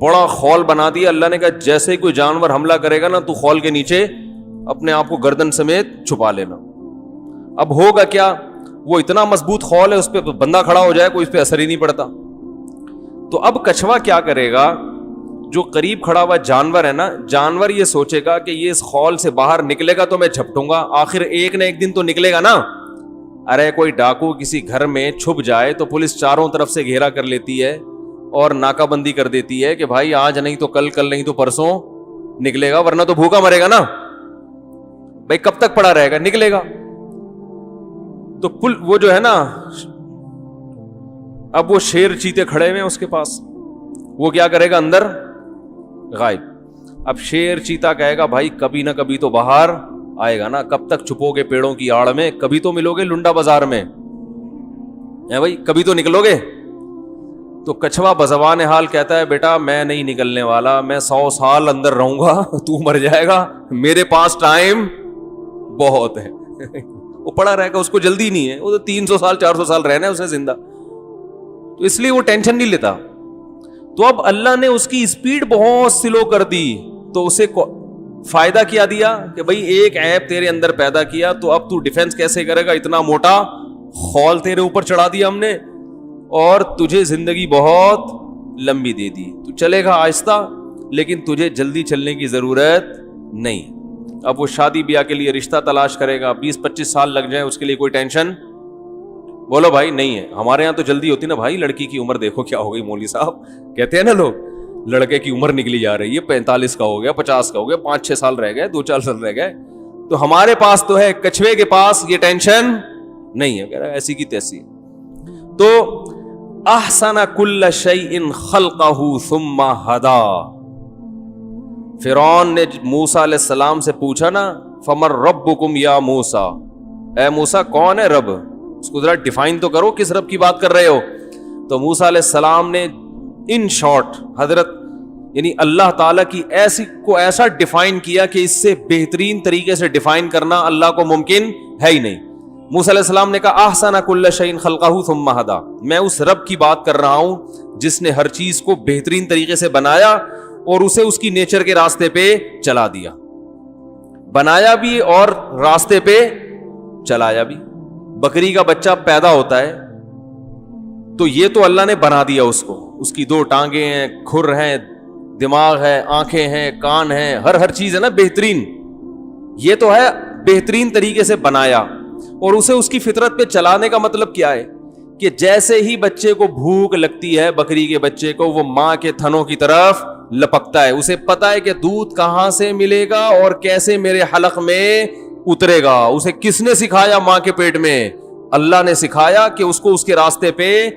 بڑا خول بنا دیا. اللہ نے کہا جیسے ہی کوئی جانور حملہ کرے گا نا تو خول کے نیچے اپنے آپ کو گردن سمیت چھپا لینا. اب ہوگا کیا, وہ اتنا مضبوط خول ہے, اس پہ بندہ کھڑا ہو جائے کوئی اس پہ اثر ہی نہیں پڑتا. تو اب کچھوا کیا کرے گا, جو قریب کھڑا ہوا جانور ہے نا, جانور یہ سوچے گا کہ یہ اس خول سے باہر نکلے گا تو میں جھپٹوں گا, آخر ایک نہ ایک دن تو نکلے گا نا. ارے کوئی ڈاکو کسی گھر میں چھپ جائے تو پولیس چاروں طرف سے گھیرا کر لیتی ہے اور ناکہ بندی کر دیتی ہے کہ بھائی آج نہیں تو کل, کل نہیں تو پرسوں نکلے گا, ورنہ تو بھوکا مرے گا نا. بھائی کب تک پڑا رہے گا, نکلے گا. تو وہ جو ہے نا, اب وہ شیر چیتے کھڑے ہوئے اس کے پاس, وہ کیا کرے گا, اندر غائب. اب شیر چیتا کہے گا بھائی کبھی نہ کبھی تو باہر آئے گا نا, کب تک چھپو گے پیڑوں کی آڑ میں, کبھی تو ملو گے لنڈا بازار میں, بھائی کبھی تو نکلو گے. تو کچھوا بزبان حال کہتا ہے بیٹا میں نہیں نکلنے والا, میں 100 سال اندر رہوں گا, تو مر جائے گا, میرے پاس ٹائم بہت ہے. وہ پڑا رہے گا, اس کو جلدی نہیں ہے, وہ تو 300 سال 400 سال رہنا ہے اسے زندہ, تو اس لیے وہ ٹینشن نہیں لیتا. تو اب اللہ نے اس کی اسپیڈ بہت سلو کر دی, تو اسے فائدہ کیا دیا کہ بھائی ایک ایپ تیرے اندر پیدا کیا, تو اب تو ڈیفنس کیسے کرے گا, اتنا موٹا خول تیرے اوپر چڑھا دیا ہم نے, اور تجھے زندگی بہت لمبی دے دی, تو چلے گا آہستہ, لیکن تجھے جلدی چلنے کی ضرورت نہیں. اب وہ شادی بیاہ کے لیے رشتہ تلاش کرے گا, 20-25 سال لگ جائیں, اس کے لیے کوئی ٹینشن بولو بھائی نہیں ہے. ہمارے یہاں تو جلدی ہوتی نا بھائی, لڑکی کی عمر دیکھو کیا ہو گئی, مولوی صاحب کہتے ہیں نا لوگ, لڑکے کی عمر نکلی جا رہی ہے, 45 کا ہو گیا, 50 کا ہو گیا, 5-6 سال رہ گئے, 2-4 سال رہ گئے. تو ہمارے پاس تو ہے, کچھوے کے پاس یہ ٹینشن نہیں ہے, کہہ رہا ایسی کی تیسی. تو احسن کل شیء خلقہ ثم ہدا. فرعون نے موسیٰ علیہ السلام سے پوچھا نا, فمن ربکم یا موسیٰ, اے موسیٰ کون ہے رب, اس کو ذرا ڈیفائن تو کرو, کس رب کی بات کر رہے ہو. تو موسیٰ علیہ السلام نے ان شارٹ حضرت یعنی اللہ تعالیٰ کی ایسا ڈیفائن کیا کہ اس سے بہترین طریقے سے ڈیفائن کرنا اللہ کو ممکن ہے ہی نہیں. موسیٰ علیہ السلام نے کہا احسن کل شیء خلقہ ثم ہدا, میں اس رب کی بات کر رہا ہوں جس نے ہر چیز کو بہترین طریقے سے بنایا اور اسے اس کی نیچر کے راستے پہ چلا دیا, بنایا بھی اور راستے پہ چلایا بھی. بکری کا بچہ پیدا ہوتا ہے تو یہ تو اللہ نے بنا دیا اس کو, اس کی 2 ٹانگیں ہیں, کھر ہیں, دماغ ہے, آنکھیں ہیں, کان ہیں, ہر چیز ہے نا بہترین, یہ تو ہے بہترین طریقے سے بنایا. اور اسے اس کی فطرت پہ چلانے کا مطلب کیا ہے کہ جیسے ہی بچے کو بھوک لگتی ہے, بکری کے بچے کو, وہ ماں کے تھنوں کی طرف لپکتا ہے, اسے پتا ہے کہ دودھ کہاں سے ملے گا اور کیسے میرے حلق میں اترے گا. اسے کس نے سکھایا, ماں کے پیٹ میں اللہ نے سکھایا کہ اس کو اس کے راستے پہ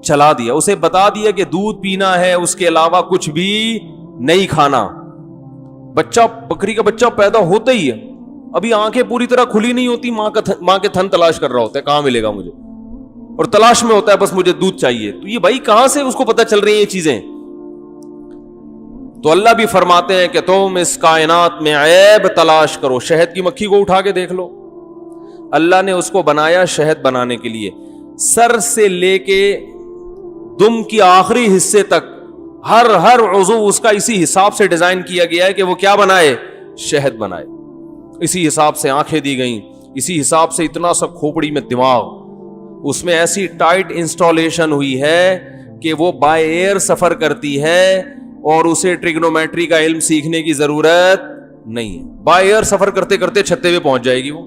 چلا دیا, اسے بتا دیا کہ دودھ پینا ہے, اس کے علاوہ کچھ بھی نہیں کھانا. بچہ بکری کا بچہ پیدا ہوتا ہی ہے, ابھی آنکھیں پوری طرح کھلی نہیں ہوتی, ماں کے تھن تلاش کر رہا ہوتا ہے کہاں ملے گا مجھے, اور تلاش میں ہوتا ہے بس مجھے دودھ چاہیے. تو یہ بھائی کہاں سے اس کو پتہ چل رہی ہیں یہ چیزیں. تو اللہ بھی فرماتے ہیں کہ تم اس کائنات میں عیب تلاش کرو, شہد کی مکھی کو اٹھا کے دیکھ لو, اللہ نے اس کو بنایا شہد بنانے کے لیے, سر سے لے کے دم کی آخری حصے تک ہر عضو اس کا اسی حساب سے ڈیزائن کیا گیا ہے کہ وہ کیا بنائے, شہد بنائے. اسی حساب سے آنکھیں دی گئیں, اسی حساب سے اتنا سا کھوپڑی میں دماغ, اس میں ایسی ٹائٹ انسٹالیشن ہوئی ہے کہ وہ بائی ایئر سفر کرتی ہے اور اسے ٹریگنومیٹری کا علم سیکھنے کی ضرورت نہیں ہے, بائی ایئر سفر کرتے کرتے چھتے پہ پہنچ جائے گی وہ.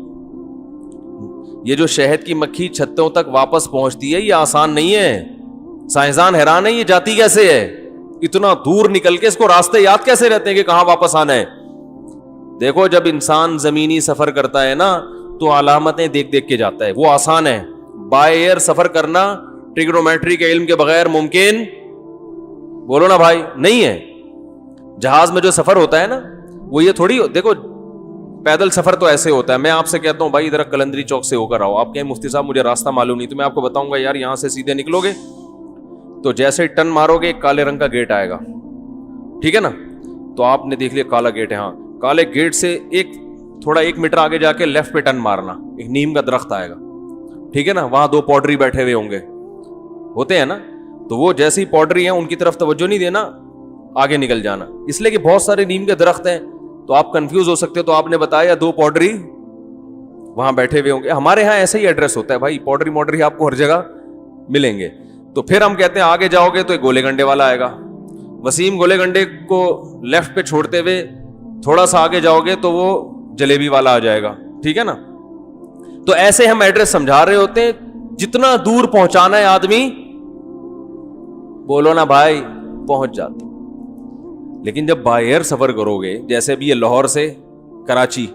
یہ جو شہد کی مکھی چھتوں تک واپس پہنچتی ہے یہ آسان نہیں ہے, سائنسدان حیران ہے یہ جاتی کیسے ہے, اتنا دور نکل کے اس کو راستے یاد کیسے رہتے ہیں کہ کہاں واپس آنا ہے. دیکھو جب انسان زمینی سفر کرتا ہے نا تو علامتیں دیکھ دیکھ کے جاتا ہے, وہ آسان ہے. بائی ایئر سفر کرنا ٹریگنومیٹری کے علم کے بغیر ممکن, بولو نا بھائی, نہیں ہے. جہاز میں جو سفر ہوتا ہے نا وہ یہ تھوڑی, دیکھو پیدل سفر تو ایسے ہوتا ہے, میں آپ سے کہتا ہوں بھائی ادھر کلندری چوک سے ہو کر آؤ, آپ کہیں مفتی صاحب مجھے راستہ معلوم نہیں, تو میں آپ کو بتاؤں گا یار یہاں سے سیدھے نکلو گے تو جیسے ٹن مارو گے ایک کالے رنگ کا گیٹ آئے گا, ٹھیک ہے نا, تو آپ نے دیکھ لیا کالا گیٹ ہے, ہاں کالے گیٹ سے تھوڑا 1 میٹر آگے جا کے لیفٹ پہ ٹن مارنا, ایک نیم کا درخت آئے گا, ٹھیک ہے نا, وہاں 2 پوڈری بیٹھے ہوئے ہوں گے, ہوتے ہیں نا, تو وہ جیسی پوڈری ہیں ان کی طرف توجہ نہیں دینا, آگے نکل جانا. اس لیے کہ بہت سارے نیم کے درخت ہیں تو آپ کنفیوز ہو سکتے ہو. تو آپ نے بتایا 2 پوڈری وہاں بیٹھے ہوئے ہوں گے. ہمارے ہاں ایسا ہی ایڈریس ہوتا ہے بھائی, پوڈری موڈری آپ کو ہر جگہ ملیں گے. تو پھر ہم کہتے ہیں آگے جاؤ گے تو ایک گولے گنڈے والا آئے گا. وسیم گولے گنڈے کو لیفٹ پہ چھوڑتے ہوئے تھوڑا سا آگے جاؤ گے تو وہ جلیبی والا آ جائے گا. ٹھیک ہے نا. تو ایسے ہم ایڈریس سمجھا رہے ہوتے ہیں. جتنا دور پہنچانا ہے آدمی بولو نا بھائی پہنچ جاتا. لیکن جب بائی ایئر سفر کرو گے, جیسے بھی یہ لاہور سے کراچی,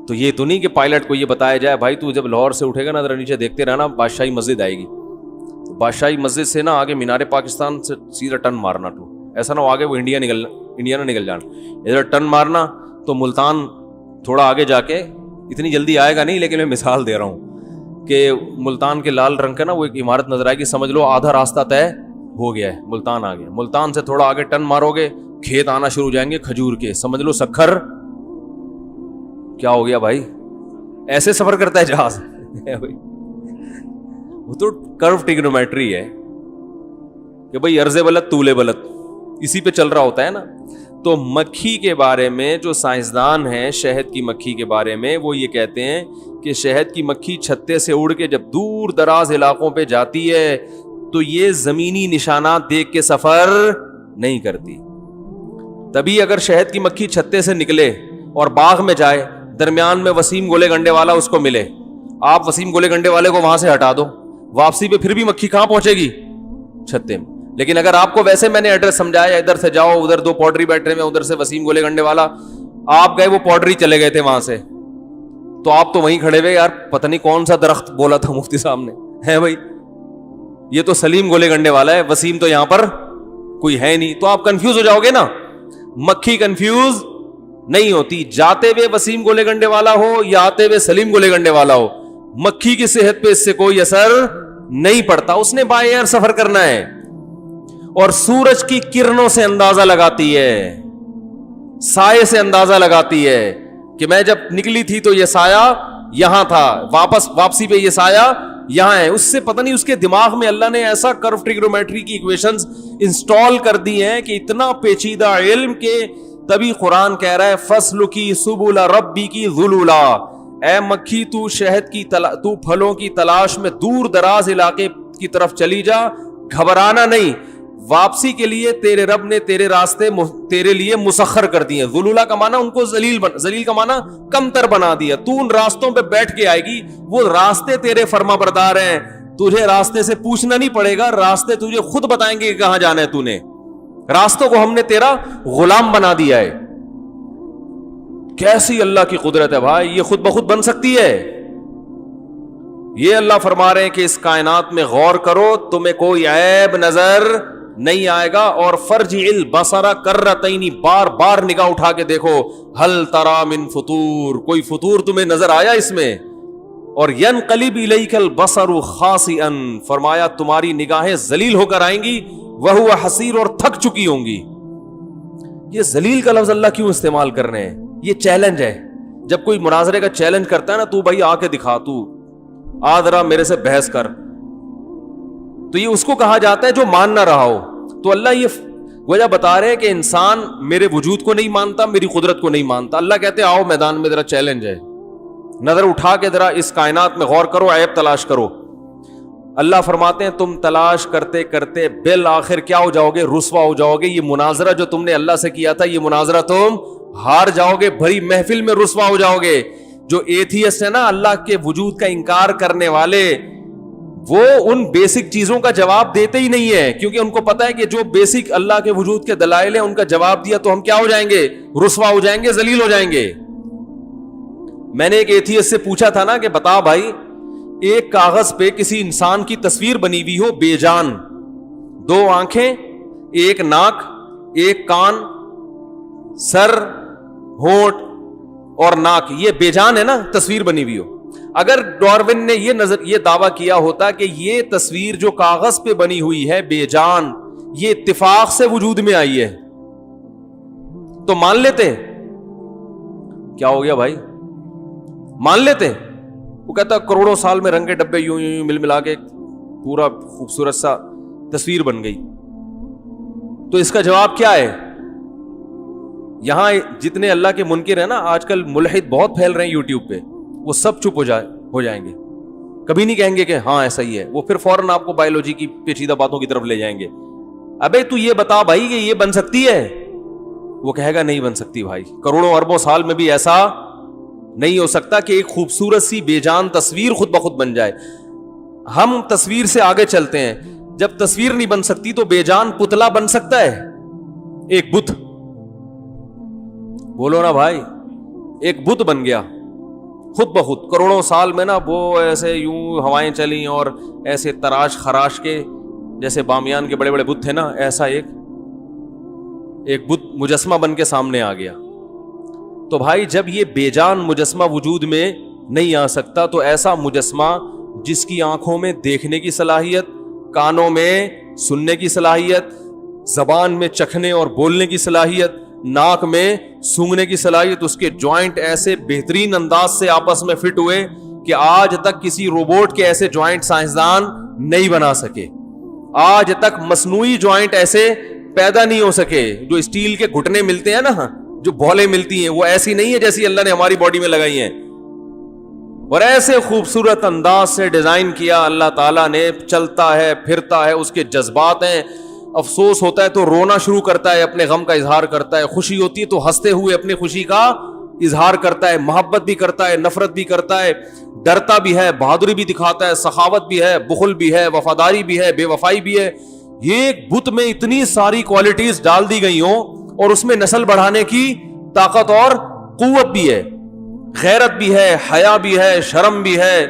تو یہ تو نہیں کہ پائلٹ کو یہ بتایا جائے بھائی تو جب لاہور سے اٹھے گا نا ذرا نیچے دیکھتے رہنا, بادشاہی مسجد آئے گی. بادشاہی مسجد سے نا آگے مینار پاکستان سے سیدھا ٹرن مارنا. تو ایسا نہ ہو آگے وہ انڈیا نہ نکل جانا. ادھر ٹرن مارنا تو ملتان تھوڑا آگے جا کے, اتنی جلدی آئے گا نہیں لیکن میں مثال دے رہا ہوں کہ ملتان کے لال رنگ کا نا وہ ایک عمارت نظر آئے گی, سمجھ لو آدھا راستہ طے ہو گیا ہے, ملتان آ گیا. ملتان سے تھوڑا آگے ٹرن مارو گے کھیت آنا شروع ہو جائیں گے کھجور کے, سمجھ لو سکھر. کیا ہو گیا بھائی, ایسے سفر کرتا ہے جہاز. وہ تو کرو ٹریگنومیٹری ہے کہ بھائی عرض بلد طول بلد اسی پہ چل رہا ہوتا ہے نا. تو مکھی کے بارے میں جو سائنسدان ہیں, شہد کی مکھی کے بارے میں, وہ یہ کہتے ہیں کہ شہد کی مکھی چھتے سے اڑ کے جب دور دراز علاقوں پہ جاتی ہے تو یہ زمینی نشانات دیکھ کے سفر نہیں کرتی. تبھی اگر شہد کی مکھی چھتے سے نکلے اور باغ میں جائے, درمیان میں وسیم گولے گنڈے والا اس کو ملے, آپ وسیم گولے گنڈے والے کو وہاں سے ہٹا دو, واپسی پہ پھر بھی مکھی کہاں پہنچے گی, چھتے میں. لیکن اگر آپ کو ویسے میں نے ایڈریس سمجھایا, ادھر سے جاؤ, ادھر 2 پوڈری بیٹھے میں, ادھر سے وسیم گولے گنڈے والا, آپ گئے وہ پوڈری چلے گئے تھے وہاں سے, تو آپ تو وہیں کھڑے ہوئے یار پتہ نہیں کون سا درخت بولا تھا مفتی صاحب نے, ہے بھائی یہ تو سلیم گولے گنڈے والا ہے, وسیم تو یہاں پر کوئی ہے نہیں. تو آپ کنفیوز ہو جاؤ گے نا. مکھی کنفیوز نہیں ہوتی, جاتے ہوئے وسیم گولے گنڈے والا ہو یا آتے ہوئے سلیم گولے گنڈے والا ہو, مکھی کی صحت پہ اس سے کوئی اثر نہیں پڑتا. اس نے بائی ایئر سفر کرنا ہے اور سورج کی کرنوں سے اندازہ لگاتی ہے, سائے سے اندازہ لگاتی ہے کہ میں جب نکلی تھی تو یہ سایہ یہاں تھا, واپسی پہ یہ سایہ یہاں ہے. اس سے پتہ نہیں اس کے دماغ میں اللہ نے ایسا کرو ٹریگنومیٹری کی ایکویشنز انسٹال کر دی ہیں کہ اتنا پیچیدہ علم کہ تبھی قرآن کہہ رہا ہے فصل کی سبل ربی کی ذلولا, اے مکھی تو شہد کی تو پھلوں کی تلاش میں دور دراز علاقے کی طرف چلی جا, گھبرانا نہیں, واپسی کے لیے تیرے رب نے تیرے راستے تیرے لیے مسخر کر دیے. ذلولا کا معنی ان کو ذلیل کا معنی کم تر بنا دیا. تو ان راستوں پہ بیٹھ کے آئے گی, وہ راستے تیرے فرما بردار ہیں, تجھے راستے سے پوچھنا نہیں پڑے گا, راستے تجھے خود بتائیں گے کہ کہاں جانا ہے. تو نے راستوں کو ہم نے تیرا غلام بنا دیا ہے. کیسی اللہ کی قدرت ہے بھائی, یہ خود بخود بن سکتی ہے. یہ اللہ فرما رہے ہیں کہ اس کائنات میں غور کرو, تمہیں کوئی عیب نظر نہیں آئے گا. اور فرجع البصر کرتین, بار بار نگاہ اٹھا کے دیکھو, ہل تری من فطور, کوئی فطور تمہیں نظر آیا اس میں. اور ینقلب الیک البصر خاسئا, فرمایا تمہاری نگاہیں ذلیل ہو کر آئیں گی, وہو حسیر, اور تھک چکی ہوں گی. یہ ذلیل کا لفظ اللہ کیوں استعمال کر رہے ہیں؟ یہ چیلنج ہے. جب کوئی مناظرے کا چیلنج کرتا ہے نا, تو بھائی آ کے دکھا, تو آ ذرا میرے سے بحث کر, تو یہ اس کو کہا جاتا ہے جو مان نہ رہا ہو. تو اللہ یہ وجہ بتا رہے ہیں کہ انسان میرے وجود کو نہیں مانتا, میری قدرت کو نہیں مانتا. اللہ کہتے ہیں آؤ میدان میں ذرا چیلنج ہے, نظر اٹھا کے ذرا اس کائنات میں غور کرو, عیب تلاش کرو. اللہ فرماتے ہیں تم تلاش کرتے کرتے بالآخر کیا ہو جاؤ گے, رسوا ہو جاؤ گے. یہ مناظرہ جو تم نے اللہ سے کیا تھا, یہ مناظرہ تم ہار جاؤ گے, بھری محفل میں رسوا ہو جاؤ گے. جو ایتھیسٹ ہے نا, اللہ کے وجود کا انکار کرنے والے, وہ ان بیسک چیزوں کا جواب دیتے ہی نہیں ہے, کیونکہ ان کو پتا ہے کہ جو بیسک اللہ کے وجود کے دلائل ہیں ان کا جواب دیا تو ہم کیا ہو جائیں گے, رسوا ہو جائیں گے, ذلیل ہو جائیں گے. میں نے ایک ایتھیسٹ سے پوچھا تھا نا کہ بتا بھائی, ایک کاغذ پہ کسی انسان کی تصویر بنی ہوئی ہو بے جان, 2 آنکھیں, 1 ناک, 1 کان, سر, ہونٹ اور ناک, یہ بے جان ہے نا تصویر بنی ہوئی ہو. اگر ڈارون نے یہ دعویٰ کیا ہوتا کہ یہ تصویر جو کاغذ پہ بنی ہوئی ہے بے جان, یہ اتفاق سے وجود میں آئی ہے, تو مان لیتے. کیا ہو گیا بھائی, مان لیتے. وہ کہتا کروڑوں سال میں رنگ کے ڈبے یوں یوں مل ملا کے پورا خوبصورت سا تصویر بن گئی. تو اس کا جواب کیا ہے؟ یہاں جتنے اللہ کے منکر ہیں نا، آج کل ملحد بہت پھیل رہے ہیں یوٹیوب پہ، وہ سب چپ ہو جائیں گے، کبھی نہیں کہیں گے کہ ہاں ایسا ہی ہے، وہ پھر فوراً آپ کو بایولوجی کی پیچیدہ باتوں کی طرف لے جائیں گے. ابے تو یہ بتا بھائی کہ یہ بن سکتی ہے؟ وہ کہے گا نہیں بن سکتی بھائی، کروڑوں اربوں سال میں بھی ایسا نہیں ہو سکتا کہ ایک خوبصورت سی بے جان تصویر خود بخود بن جائے. ہم تصویر سے آگے چلتے ہیں، جب تصویر نہیں بن سکتی تو بے جان پتلا بن سکتا ہے، ایک بت. بولو نا بھائی، ایک بت بن گیا خود بخود کروڑوں سال میں نا، وہ ایسے یوں ہوائیں چلیں اور ایسے تراش خراش کے جیسے بامیان کے بڑے بڑے بت تھے نا، ایسا ایک بت مجسمہ بن کے سامنے آ گیا. تو بھائی جب یہ بے جان مجسمہ وجود میں نہیں آ سکتا تو ایسا مجسمہ جس کی آنکھوں میں دیکھنے کی صلاحیت، کانوں میں سننے کی صلاحیت، زبان میں چکھنے اور بولنے کی صلاحیت، ناک میں سونگھنے کی صلاحیت، اس کے جوائنٹ ایسے بہترین انداز سے آپس میں فٹ ہوئے کہ آج تک کسی روبوٹ کے ایسے جوائنٹ سائنسدان نہیں بنا سکے. آج تک مصنوعی جوائنٹ ایسے پیدا نہیں ہو سکے. جو اسٹیل کے گھٹنے ملتے ہیں نا، جو بولیں ملتی ہیں، وہ ایسی نہیں ہے جیسی اللہ نے ہماری باڈی میں لگائی ہیں، اور ایسے خوبصورت انداز سے ڈیزائن کیا اللہ تعالیٰ نے. چلتا ہے، پھرتا ہے، اس کے جذبات ہیں، افسوس ہوتا ہے تو رونا شروع کرتا ہے، اپنے غم کا اظہار کرتا ہے، خوشی ہوتی ہے تو ہنستے ہوئے اپنی خوشی کا اظہار کرتا ہے، محبت بھی کرتا ہے، نفرت بھی کرتا ہے، ڈرتا بھی ہے، بہادری بھی دکھاتا ہے، سخاوت بھی ہے، بخل بھی ہے، وفاداری بھی ہے، بے وفائی بھی ہے. یہ ایک بت میں اتنی ساری کوالٹیز ڈال دی گئی ہوں، اور اس میں نسل بڑھانے کی طاقت اور قوت بھی ہے، غیرت بھی ہے، حیا بھی ہے، شرم بھی ہے،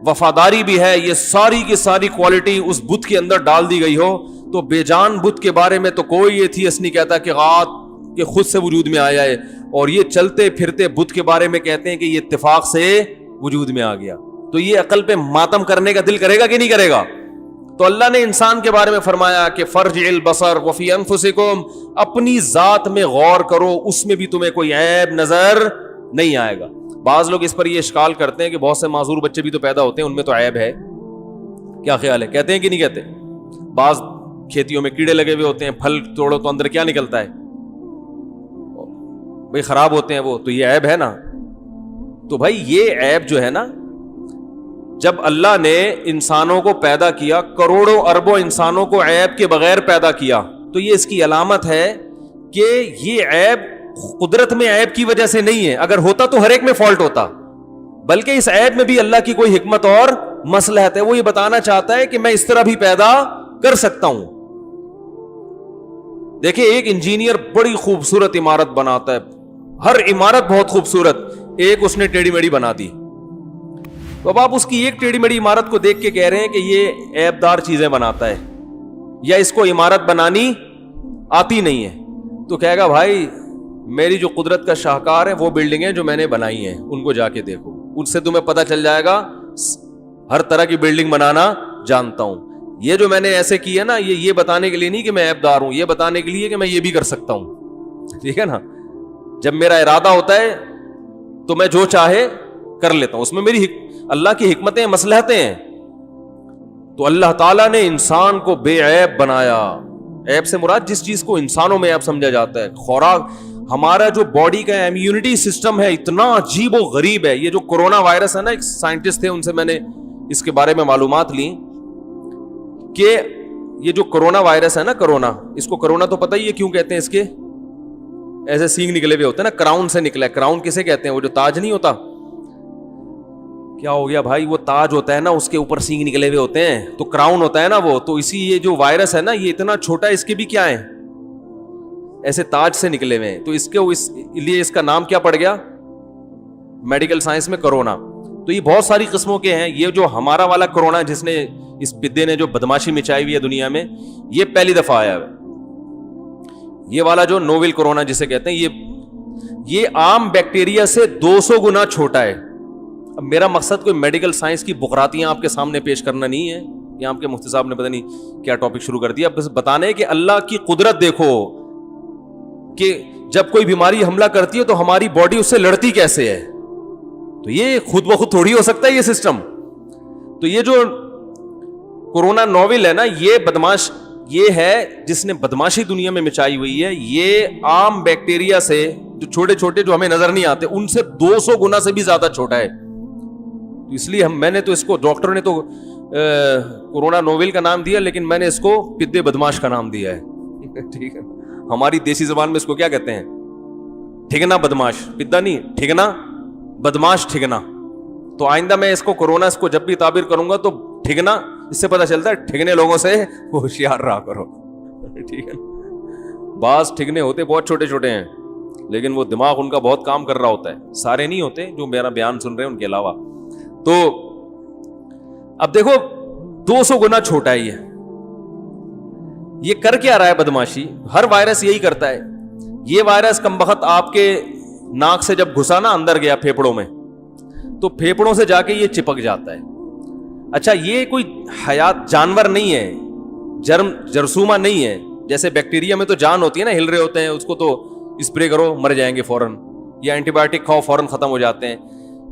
وفاداری بھی ہے. یہ ساری کی ساری کوالٹی اس بت کے اندر ڈال دی گئی ہو تو بے جان بت کے بارے میں تو کوئی ایتھیسٹ نہیں کہتا کہ غات کہ خود سے وجود میں آیا ہے، اور یہ چلتے پھرتے بت کے بارے میں کہتے ہیں کہ یہ اتفاق سے وجود میں آ گیا. تو یہ عقل پہ ماتم کرنے کا دل کرے گا کہ نہیں کرے گا؟ تو اللہ نے انسان کے بارے میں فرمایا کہ فرجع البصر وفی انفسکم، اپنی ذات میں غور کرو، اس میں بھی تمہیں کوئی عیب نظر نہیں آئے گا. بعض لوگ اس پر یہ اشکال کرتے ہیں کہ بہت سے معذور بچے بھی تو پیدا ہوتے ہیں، ان میں تو عیب ہے. کیا خیال ہے؟ کہتے ہیں کہ نہیں کہتے؟ بعض کھیتیوں میں کیڑے لگے ہوئے ہوتے ہیں، پھل توڑو تو اندر کیا نکلتا ہے بھائی؟ خراب ہوتے ہیں وہ، تو یہ عیب ہے نا. تو بھائی یہ عیب جو ہے نا، جب اللہ نے انسانوں کو پیدا کیا، کروڑوں اربوں انسانوں کو عیب کے بغیر پیدا کیا، تو یہ اس کی علامت ہے کہ یہ عیب قدرت میں عیب کی وجہ سے نہیں ہے. اگر ہوتا تو ہر ایک میں فالٹ ہوتا، بلکہ اس عیب میں بھی اللہ کی کوئی حکمت اور مصلحت ہے. وہ یہ بتانا چاہتا ہے کہ میں اس طرح بھی پیدا کر سکتا ہوں. دیکھیں، ایک انجینئر بڑی خوبصورت عمارت بناتا ہے، ہر عمارت بہت خوبصورت، ایک اس نے ٹیڑھی میڑھی بنا دی. تو اب آپ اس کی ایک ٹیڑھی میڑھی عمارت کو دیکھ کے کہہ رہے ہیں کہ یہ عیب دار چیزیں بناتا ہے، یا اس کو عمارت بنانی آتی نہیں ہے. تو کہے گا بھائی میری جو قدرت کا شاہکار ہے وہ بلڈنگیں جو میں نے بنائی ہیں ان کو جا کے دیکھو، ان سے تمہیں پتہ چل جائے گا ہر طرح کی بلڈنگ بنانا جانتا ہوں. یہ جو میں نے ایسے کی ہے نا، یہ بتانے کے لیے نہیں کہ میں عیب دار ہوں، یہ بتانے کے لیے کہ میں یہ بھی کر سکتا ہوں. ٹھیک ہے نا؟ جب میرا ارادہ ہوتا ہے تو میں جو چاہے کر لیتا ہوں، اس میں میری اللہ کی حکمتیں مصلحتیں ہیں. تو اللہ تعالیٰ نے انسان کو بے عیب بنایا. عیب سے مراد جس چیز کو انسانوں میں عیب سمجھا جاتا ہے. خوراک، ہمارا جو باڈی کا امیونٹی سسٹم ہے اتنا عجیب و غریب ہے. یہ جو کرونا وائرس ہے نا، ایک سائنٹسٹ تھے، ان سے میں نے اس کے بارے میں معلومات لی کہ یہ جو کرونا وائرس ہے نا، کرونا، اس کو کرونا تو پتہ ہی ہے کیوں کہتے ہیں. اس کے ایسے سینگ نکلے ہوئے ہوتے ہیں نا، کراؤن سے نکلا ہے. کراؤن کسے کہتے ہیں؟ وہ جو تاج نہیں ہوتا، کیا ہو گیا بھائی، وہ تاج ہوتا ہے نا، اس کے اوپر سینگ نکلے ہوئے ہوتے ہیں تو کراؤن ہوتا ہے نا وہ. تو اسی یہ جو وائرس ہے نا، یہ اتنا چھوٹا ہے، اس کے بھی کیا ہیں، ایسے تاج سے نکلے ہوئے ہیں. تو اس لیے اس کا نام کیا پڑ گیا میڈیکل سائنس میں؟ کرونا. تو یہ بہت ساری قسموں کے ہیں. یہ جو ہمارا والا کرونا جس نے، اس پدے نے جو بدماشی مچائی ہوئی ہے دنیا میں، یہ پہلی دفعہ آیا ہے. یہ والا جو نوول کرونا جسے کہتے ہیں، یہ عام بیکٹیریا سے 200 گنا چھوٹا ہے. اب میرا مقصد کوئی میڈیکل سائنس کی بغراتیاں آپ کے سامنے پیش کرنا نہیں ہے. یہ آپ کے مفتی صاحب نے پتہ نہیں کیا ٹاپک شروع کر دیا. بس بتانے کہ اللہ کی قدرت دیکھو کہ جب کوئی بیماری حملہ کرتی ہے تو ہماری باڈی اس سے لڑتی کیسے ہے. تو یہ خود بخود تھوڑی ہو سکتا ہے یہ سسٹم. تو یہ جو کورونا نوول ہے نا، یہ بدماش یہ ہے جس نے بدماشی دنیا میں مچائی ہوئی ہے. یہ عام بیکٹیریا سے جو چھوٹے چھوٹے جو ہمیں نظر نہیں آتے ان سے 200 گنا سے بھی زیادہ چھوٹا ہے. اس لیے میں نے تو اس کو, ڈاکٹر نے تو کورونا نوویل کا نام دیا, لیکن میں نے اس کو پدے بدماش کا نام دیا ہے. ٹھیک ہے, ہماری دیسی زبان میں اس کو کیا کہتے ہیں؟ ٹھگنا بدماش. پدا نہیں, ٹھگنا بدماش, ٹھگنا. تو آئندہ میں اس کو کورونا اس کو جب بھی تعبیر کروں گا تو ٹھگنا, اس سے پتا چلتا ہے ٹھگنے لوگوں سے ہوشیار رہا کرو. ٹھیک ہے, بعض ٹھگنے ہوتے بہت چھوٹے چھوٹے ہیں لیکن وہ دماغ ان کا بہت کام کر رہا ہوتا ہے. سارے نہیں ہوتے جو میرا بیان سن رہے ہیں ان کے علاوہ. تو اب دیکھو 200 گنا چھوٹا ہے یہ کر کیا رہا ہے بدماشی؟ ہر وائرس یہی کرتا ہے. یہ وائرس کم بخت آپ کے ناک سے جب گھسا نا اندر گیا پھیپڑوں میں, تو پھیپڑوں سے جا کے یہ چپک جاتا ہے. اچھا, یہ کوئی حیات جانور نہیں ہے, جرثومہ نہیں ہے. جیسے بیکٹیریا میں تو جان ہوتی ہے نا, ہل رہے ہوتے ہیں, اس کو تو اسپرے کرو مر جائیں گے فوراً, یا اینٹی بایوٹک کھاؤ فوراً ختم ہو جاتے ہیں.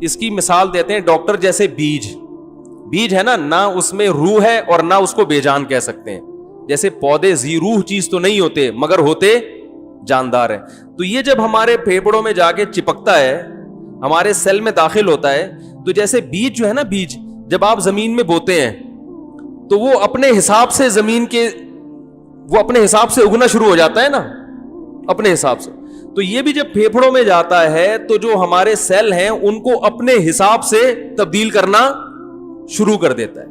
اس کی مثال دیتے ہیں ڈاکٹر جیسے بیج ہے نا, نہ اس میں روح ہے اور نہ اس کو بے جان کہہ سکتے ہیں. جیسے پودے زی روح چیز تو نہیں ہوتے مگر ہوتے جاندار ہیں. تو یہ جب ہمارے پھیپڑوں میں جا کے چپکتا ہے, ہمارے سیل میں داخل ہوتا ہے, تو جیسے بیج جو ہے نا, بیج جب آپ زمین میں بوتے ہیں تو وہ اپنے حساب سے زمین کے وہ اپنے حساب سے اگنا شروع ہو جاتا ہے نا, اپنے حساب سے. تو یہ بھی جب پھیپڑوں میں جاتا ہے تو جو ہمارے سیل ہیں ان کو اپنے حساب سے تبدیل کرنا شروع کر دیتا ہے.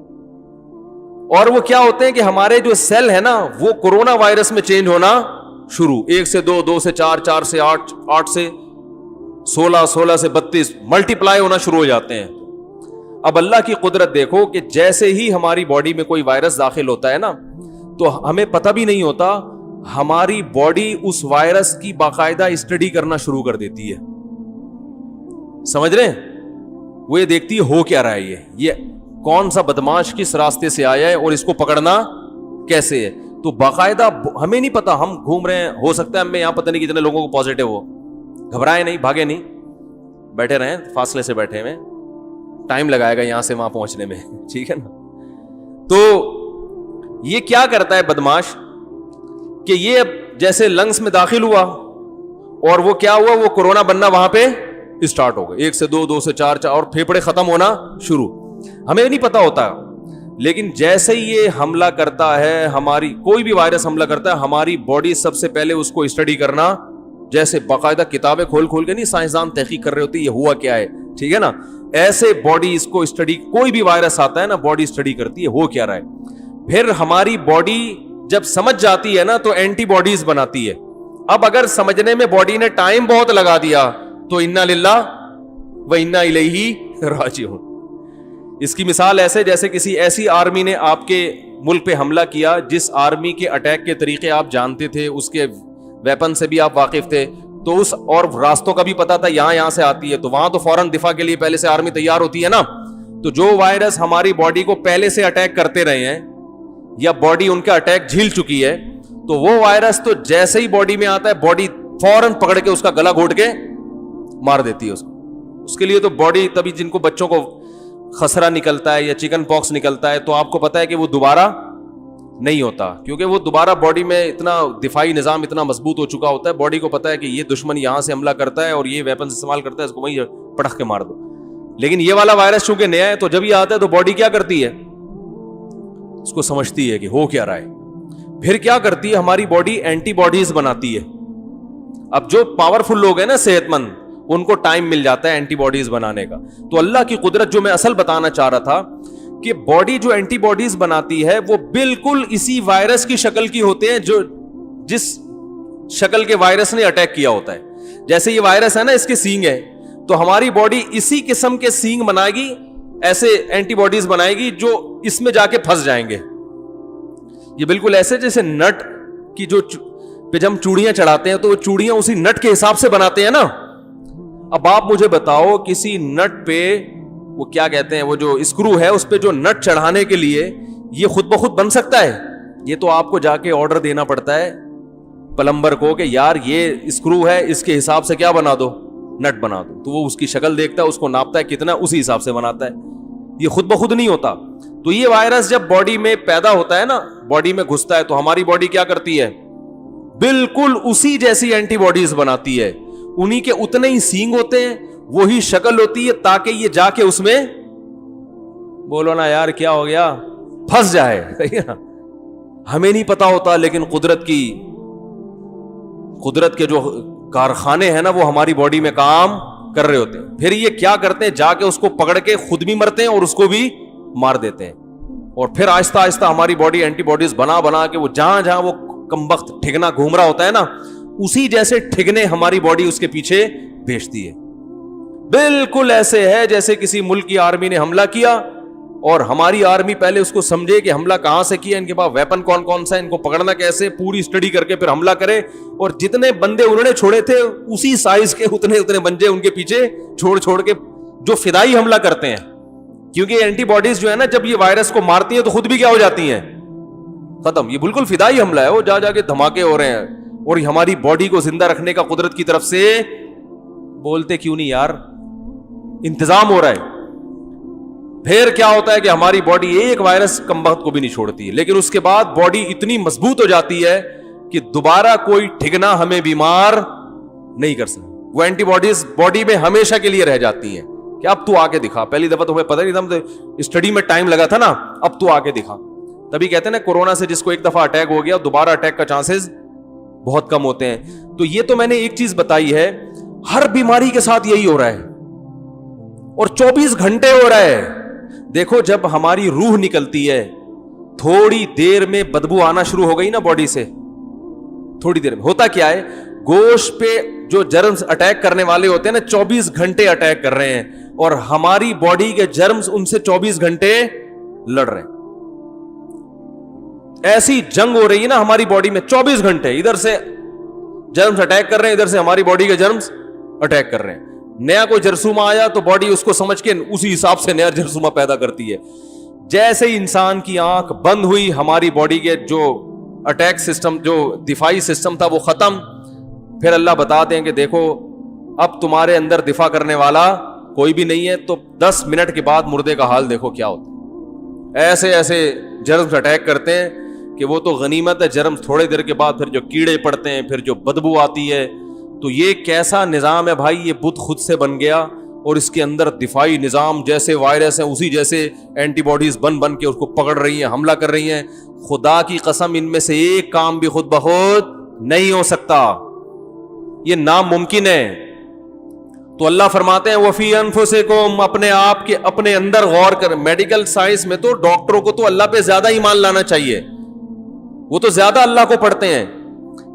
اور وہ کیا ہوتے ہیں کہ ہمارے جو سیل ہے نا وہ کورونا وائرس میں چینج ہونا شروع, 1 سے 2, 2 سے 4, 4 سے 8, 8 سے 16, 16 سے 32 ملٹی پلائی ہونا شروع ہو جاتے ہیں. اب اللہ کی قدرت دیکھو کہ جیسے ہی ہماری باڈی میں کوئی وائرس داخل ہوتا ہے نا, تو ہمیں پتہ بھی نہیں ہوتا, ہماری باڈی اس وائرس کی باقاعدہ اسٹڈی کرنا شروع کر دیتی ہے. سمجھ رہے ہیں؟ وہ یہ دیکھتی ہے ہو کیا رہا ہے, یہ کون سا بدماش کس راستے سے آیا ہے اور اس کو پکڑنا کیسے ہے. تو باقاعدہ ہمیں نہیں پتا, ہم گھوم رہے ہیں, ہو سکتا ہے ہمیں یہاں پتہ نہیں کتنے لوگوں کو پازیٹیو ہو. گھبرائے نہیں, بھاگے نہیں, بیٹھے رہیں فاصلے سے بیٹھے ہوئے, ٹائم لگائے گا یہاں سے وہاں پہنچنے میں. ٹھیک ہے نا. تو یہ کیا کرتا ہے بدماش کہ یہ اب جیسے لنگس میں داخل ہوا اور وہ کیا ہوا, وہ کورونا بننا وہاں پہ اسٹارٹ ہو گئے, 1 سے 2, 2 سے 4, اور پھیپڑے ختم ہونا شروع. ہمیں نہیں پتا ہوتا, لیکن جیسے ہی یہ حملہ کرتا ہے, ہماری کوئی بھی وائرس حملہ کرتا ہے, ہماری باڈی سب سے پہلے اس کو اسٹڈی کرنا, جیسے باقاعدہ کتابیں کھول کھول کے نہیں سائنسدان تحقیق کر رہے ہوتے یہ ہوا کیا ہے. ٹھیک ہے نا, ایسے باڈی اس کو اسٹڈی, کوئی بھی وائرس آتا ہے نا باڈی اسٹڈی کرتی ہے ہو کیا رہا ہے. پھر ہماری باڈی جب سمجھ جاتی ہے نا تو اینٹی باڈیز بناتی ہے. اب اگر سمجھنے میں باڈی نے ٹائم بہت لگا دیا تو انا للہ و انا الیہ راجعون. اس کی مثال ایسے جیسے کسی ایسی آرمی نے آپ کے ملک پہ حملہ کیا جس آرمی کے اٹیک کے طریقے آپ جانتے تھے, اس کے ویپن سے بھی آپ واقف تھے, تو اس اور راستوں کا بھی پتا تھا یہاں سے آتی ہے, تو وہاں تو فوراً دفاع کے لیے پہلے سے آرمی تیار ہوتی ہے نا. تو جو وائرس ہماری باڈی کو پہلے سے اٹیک کرتے رہے ہیں یا باڈی ان کا اٹیک جھیل چکی ہے, تو وہ وائرس تو جیسے ہی باڈی میں آتا ہے باڈی فوراً پکڑ کے اس کا گلا گھونٹ کے مار دیتی ہے اس کے لیے. تو باڈی تبھی جن کو بچوں کو خسرہ نکلتا ہے یا چکن پاکس نکلتا ہے تو آپ کو پتا ہے کہ وہ دوبارہ نہیں ہوتا, کیونکہ وہ دوبارہ باڈی میں اتنا دفاعی نظام اتنا مضبوط ہو چکا ہوتا ہے, باڈی کو پتا ہے کہ یہ دشمن یہاں سے حملہ کرتا ہے اور یہ ویپن استعمال کرتا ہے, اس کو وہیں پٹخ کے مار دو. لیکن یہ والا وائرس چونکہ نیا ہے تو جب یہ آتا ہے تو باڈی کیا کرتی ہے, اس کو سمجھتی ہے کہ ہو کیا رہا ہے. پھر کیا کرتی ہے ہماری باڈی, اینٹی باڈیز بناتی ہے. اب جو پاورفل لوگ ہیں نا صحت مند, ان کو ٹائم مل جاتا ہے اینٹی باڈیز بنانے کا. تو اللہ کی قدرت جو میں اصل بتانا چاہ رہا تھا کہ باڈی جو اینٹی باڈیز بناتی ہے وہ بالکل اسی وائرس کی شکل کی ہوتے ہیں جو جس شکل کے وائرس نے اٹیک کیا ہوتا ہے. جیسے یہ وائرس ہے نا, اس کے سینگ ہے, تو ہماری باڈی اسی قسم کے سینگ بنائے گی, ایسے اینٹی باڈیز بنائے گی جو اس میں جا کے پھنس جائیں گے. یہ بالکل ایسے جیسے نٹ کی جو پہ جب ہم چوڑیاں چڑھاتے ہیں تو وہ چوڑیاں اسی نٹ کے حساب سے بناتے ہیں نا. اب آپ مجھے بتاؤ کسی نٹ پہ وہ کیا کہتے ہیں, وہ جو اسکرو ہے اس پہ جو نٹ چڑھانے کے لیے یہ خود بخود بن سکتا ہے؟ یہ تو آپ کو جا کے آرڈر دینا پڑتا ہے پلمبر کو کہ یار یہ اسکرو ہے, اس کے حساب سے کیا بنا دو, نٹ بنا دو. تو وہ اس کی شکل دیکھتا ہے, اس کو ناپتا ہے کتنا, اسی حساب سے بناتا ہے. یہ خود بخود نہیں ہوتا. تو یہ وائرس جب باڈی میں پیدا ہوتا ہے نا, باڈی میں گھستا ہے, تو ہماری باڈی کیا کرتی ہے, بالکل اسی جیسی اینٹی باڈیز بناتی ہے. انہی کے اتنے ہی سینگ ہوتے ہیں, وہی شکل ہوتی ہے, تاکہ یہ جا کے اس میں, بولو نا یار کیا ہو گیا, پھنس جائے. ہمیں نہیں پتا ہوتا, لیکن قدرت کے جو کارخانے ہیں نا وہ ہماری باڈی میں کام کر رہے ہوتے ہیں. پھر یہ کیا کرتے ہیں, جا کے اس کو پکڑ کے خود بھی مرتے ہیں اور اس کو بھی مار دیتے ہیں. اور پھر آہستہ آہستہ ہماری باڈی اینٹی باڈیز بنا کے وہ جہاں جہاں وہ کمبخت ٹھگنا گھوم رہا ہوتا ہے نا, اسی جیسے ٹھگنے ہماری باڈی اس کے پیچھے بھیجتی ہے. بالکل ایسے ہے جیسے کسی ملک کی آرمی نے حملہ کیا, اور ہماری آرمی پہلے اس کو سمجھے کہ حملہ کہاں سے کیا, ان کے پاس ویپن کون کون سا ہے, ان کو پکڑنا کیسے, پوری اسٹڈی کر کے پھر حملہ کرے. اور جتنے بندے انہوں نے چھوڑے تھے اسی سائز کے اتنے بندے ان کے پیچھے چھوڑ کے جو فدائی حملہ کرتے ہیں. کیونکہ اینٹی باڈیز جو ہے نا, جب یہ وائرس کو مارتی ہیں تو خود بھی کیا ہو جاتی ہیں, ختم. یہ بالکل فدائی حملہ ہے, وہ جا کے دھماکے ہو رہے ہیں, اور ہماری باڈی کو زندہ رکھنے کا قدرت کی طرف سے بولتے کیوں نہیں یار, انتظام ہو رہا ہے. پھر کیا ہوتا ہے کہ ہماری باڈی ایک وائرس کمبخت کو بھی نہیں چھوڑتی ہے, لیکن اس کے بعد باڈی اتنی مضبوط ہو جاتی ہے کہ دوبارہ کوئی ٹھگنا ہمیں بیمار نہیں کر سکتا. وہ اینٹی باڈیز باڈی میں ہمیشہ کے لیے رہ جاتی ہیں کہ اب تو آ کے دکھا. پہلی دفعہ تو ہمیں پتہ نہیں تھا, اسٹڈی میں ٹائم لگا تھا نا, اب تو آ کے دکھا. تبھی کہتے ہیں نا کورونا سے جس کو ایک دفعہ اٹیک ہو گیا دوبارہ اٹیک کا چانسز بہت کم ہوتے ہیں. تو یہ تو میں نے ایک چیز بتائی ہے, ہر بیماری کے ساتھ یہی ہو رہا ہے, اور 24 گھنٹے ہو رہا ہے. دیکھو جب ہماری روح نکلتی ہے, تھوڑی دیر میں بدبو آنا شروع ہو گئی نا باڈی سے, تھوڑی دیر میں ہوتا کیا ہے, گوشت پہ جو جرمز اٹیک کرنے والے ہوتے ہیں نا 24 گھنٹے اٹیک کر رہے ہیں, اور ہماری باڈی کے جرمز ان سے 24 گھنٹے لڑ رہے ہیں. ایسی جنگ ہو رہی ہے نا ہماری باڈی میں 24 گھنٹے, ادھر سے جرمز اٹیک کر رہے ہیں, ادھر سے ہماری باڈی کے جرمز اٹیک کر رہے ہیں. نیا کوئی جرثومہ آیا تو باڈی اس کو سمجھ کے اسی حساب سے نیا جرثومہ پیدا کرتی ہے. جیسے ہی انسان کی آنکھ بند ہوئی, ہماری باڈی کے جو اٹیک سسٹم, جو دفاعی سسٹم تھا وہ ختم. پھر اللہ بتاتے ہیں کہ دیکھو اب تمہارے اندر دفاع کرنے والا کوئی بھی نہیں ہے, تو 10 منٹ کے بعد مردے کا حال دیکھو کیا ہوتا ہے. ایسے جرمز اٹیک کرتے ہیں کہ وہ تو غنیمت ہے. جرمز تھوڑے دیر کے بعد پھر جو کیڑے پڑتے ہیں, پھر جو بدبو آتی ہے. تو یہ کیسا نظام ہے بھائی, یہ بت خود سے بن گیا, اور اس کے اندر دفاعی نظام جیسے وائرس ہیں اسی جیسے اینٹی باڈیز بن کے اس کو پکڑ رہی ہیں, حملہ کر رہی ہیں. خدا کی قسم ان میں سے ایک کام بھی خود بخود نہیں ہو سکتا, یہ ناممکن ہے. تو اللہ فرماتے ہیں وفی انفسکم, اپنے آپ کے اپنے اندر غور کر. میڈیکل سائنس میں تو ڈاکٹروں کو تو اللہ پہ زیادہ ایمان لانا چاہیے, وہ تو زیادہ اللہ کو پڑھتے ہیں.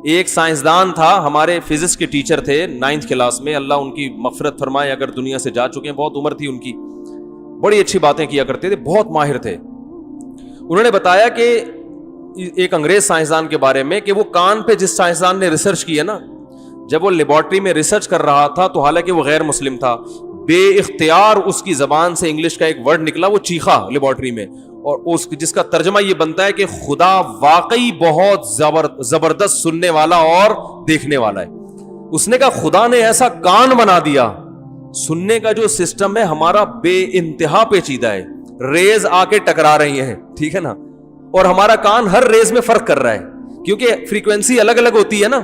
ایک سائنسدان تھا, ہمارے فزکس کے ٹیچر تھے 9th کلاس میں, اللہ ان کی مغفرت فرمائے, اگر دنیا سے جا چکے ہیں, بہت عمر تھی ان کی, بڑی اچھی باتیں کیا کرتے تھے, بہت ماہر تھے. انہوں نے بتایا کہ ایک انگریز سائنسدان کے بارے میں کہ وہ کان پہ جس سائنسدان نے ریسرچ کی ہے نا, جب وہ لیبارٹری میں ریسرچ کر رہا تھا تو حالانکہ وہ غیر مسلم تھا, بے اختیار اس کی زبان سے انگلش کا ایک ورڈ نکلا, وہ چیخا لیبارٹری میں, اور اس جس کا ترجمہ یہ بنتا ہے کہ خدا واقعی بہت زبردست سننے والا اور دیکھنے والا ہے. اس نے کہا خدا نے ایسا کان بنا دیا, سننے کا جو سسٹم ہے ہمارا بے انتہا پیچیدہ ہے, ریز آ کے ٹکرا رہی ہیں, ٹھیک ہے نا, اور ہمارا کان ہر ریز میں فرق کر رہا ہے کیونکہ فریکوینسی الگ الگ ہوتی ہے نا.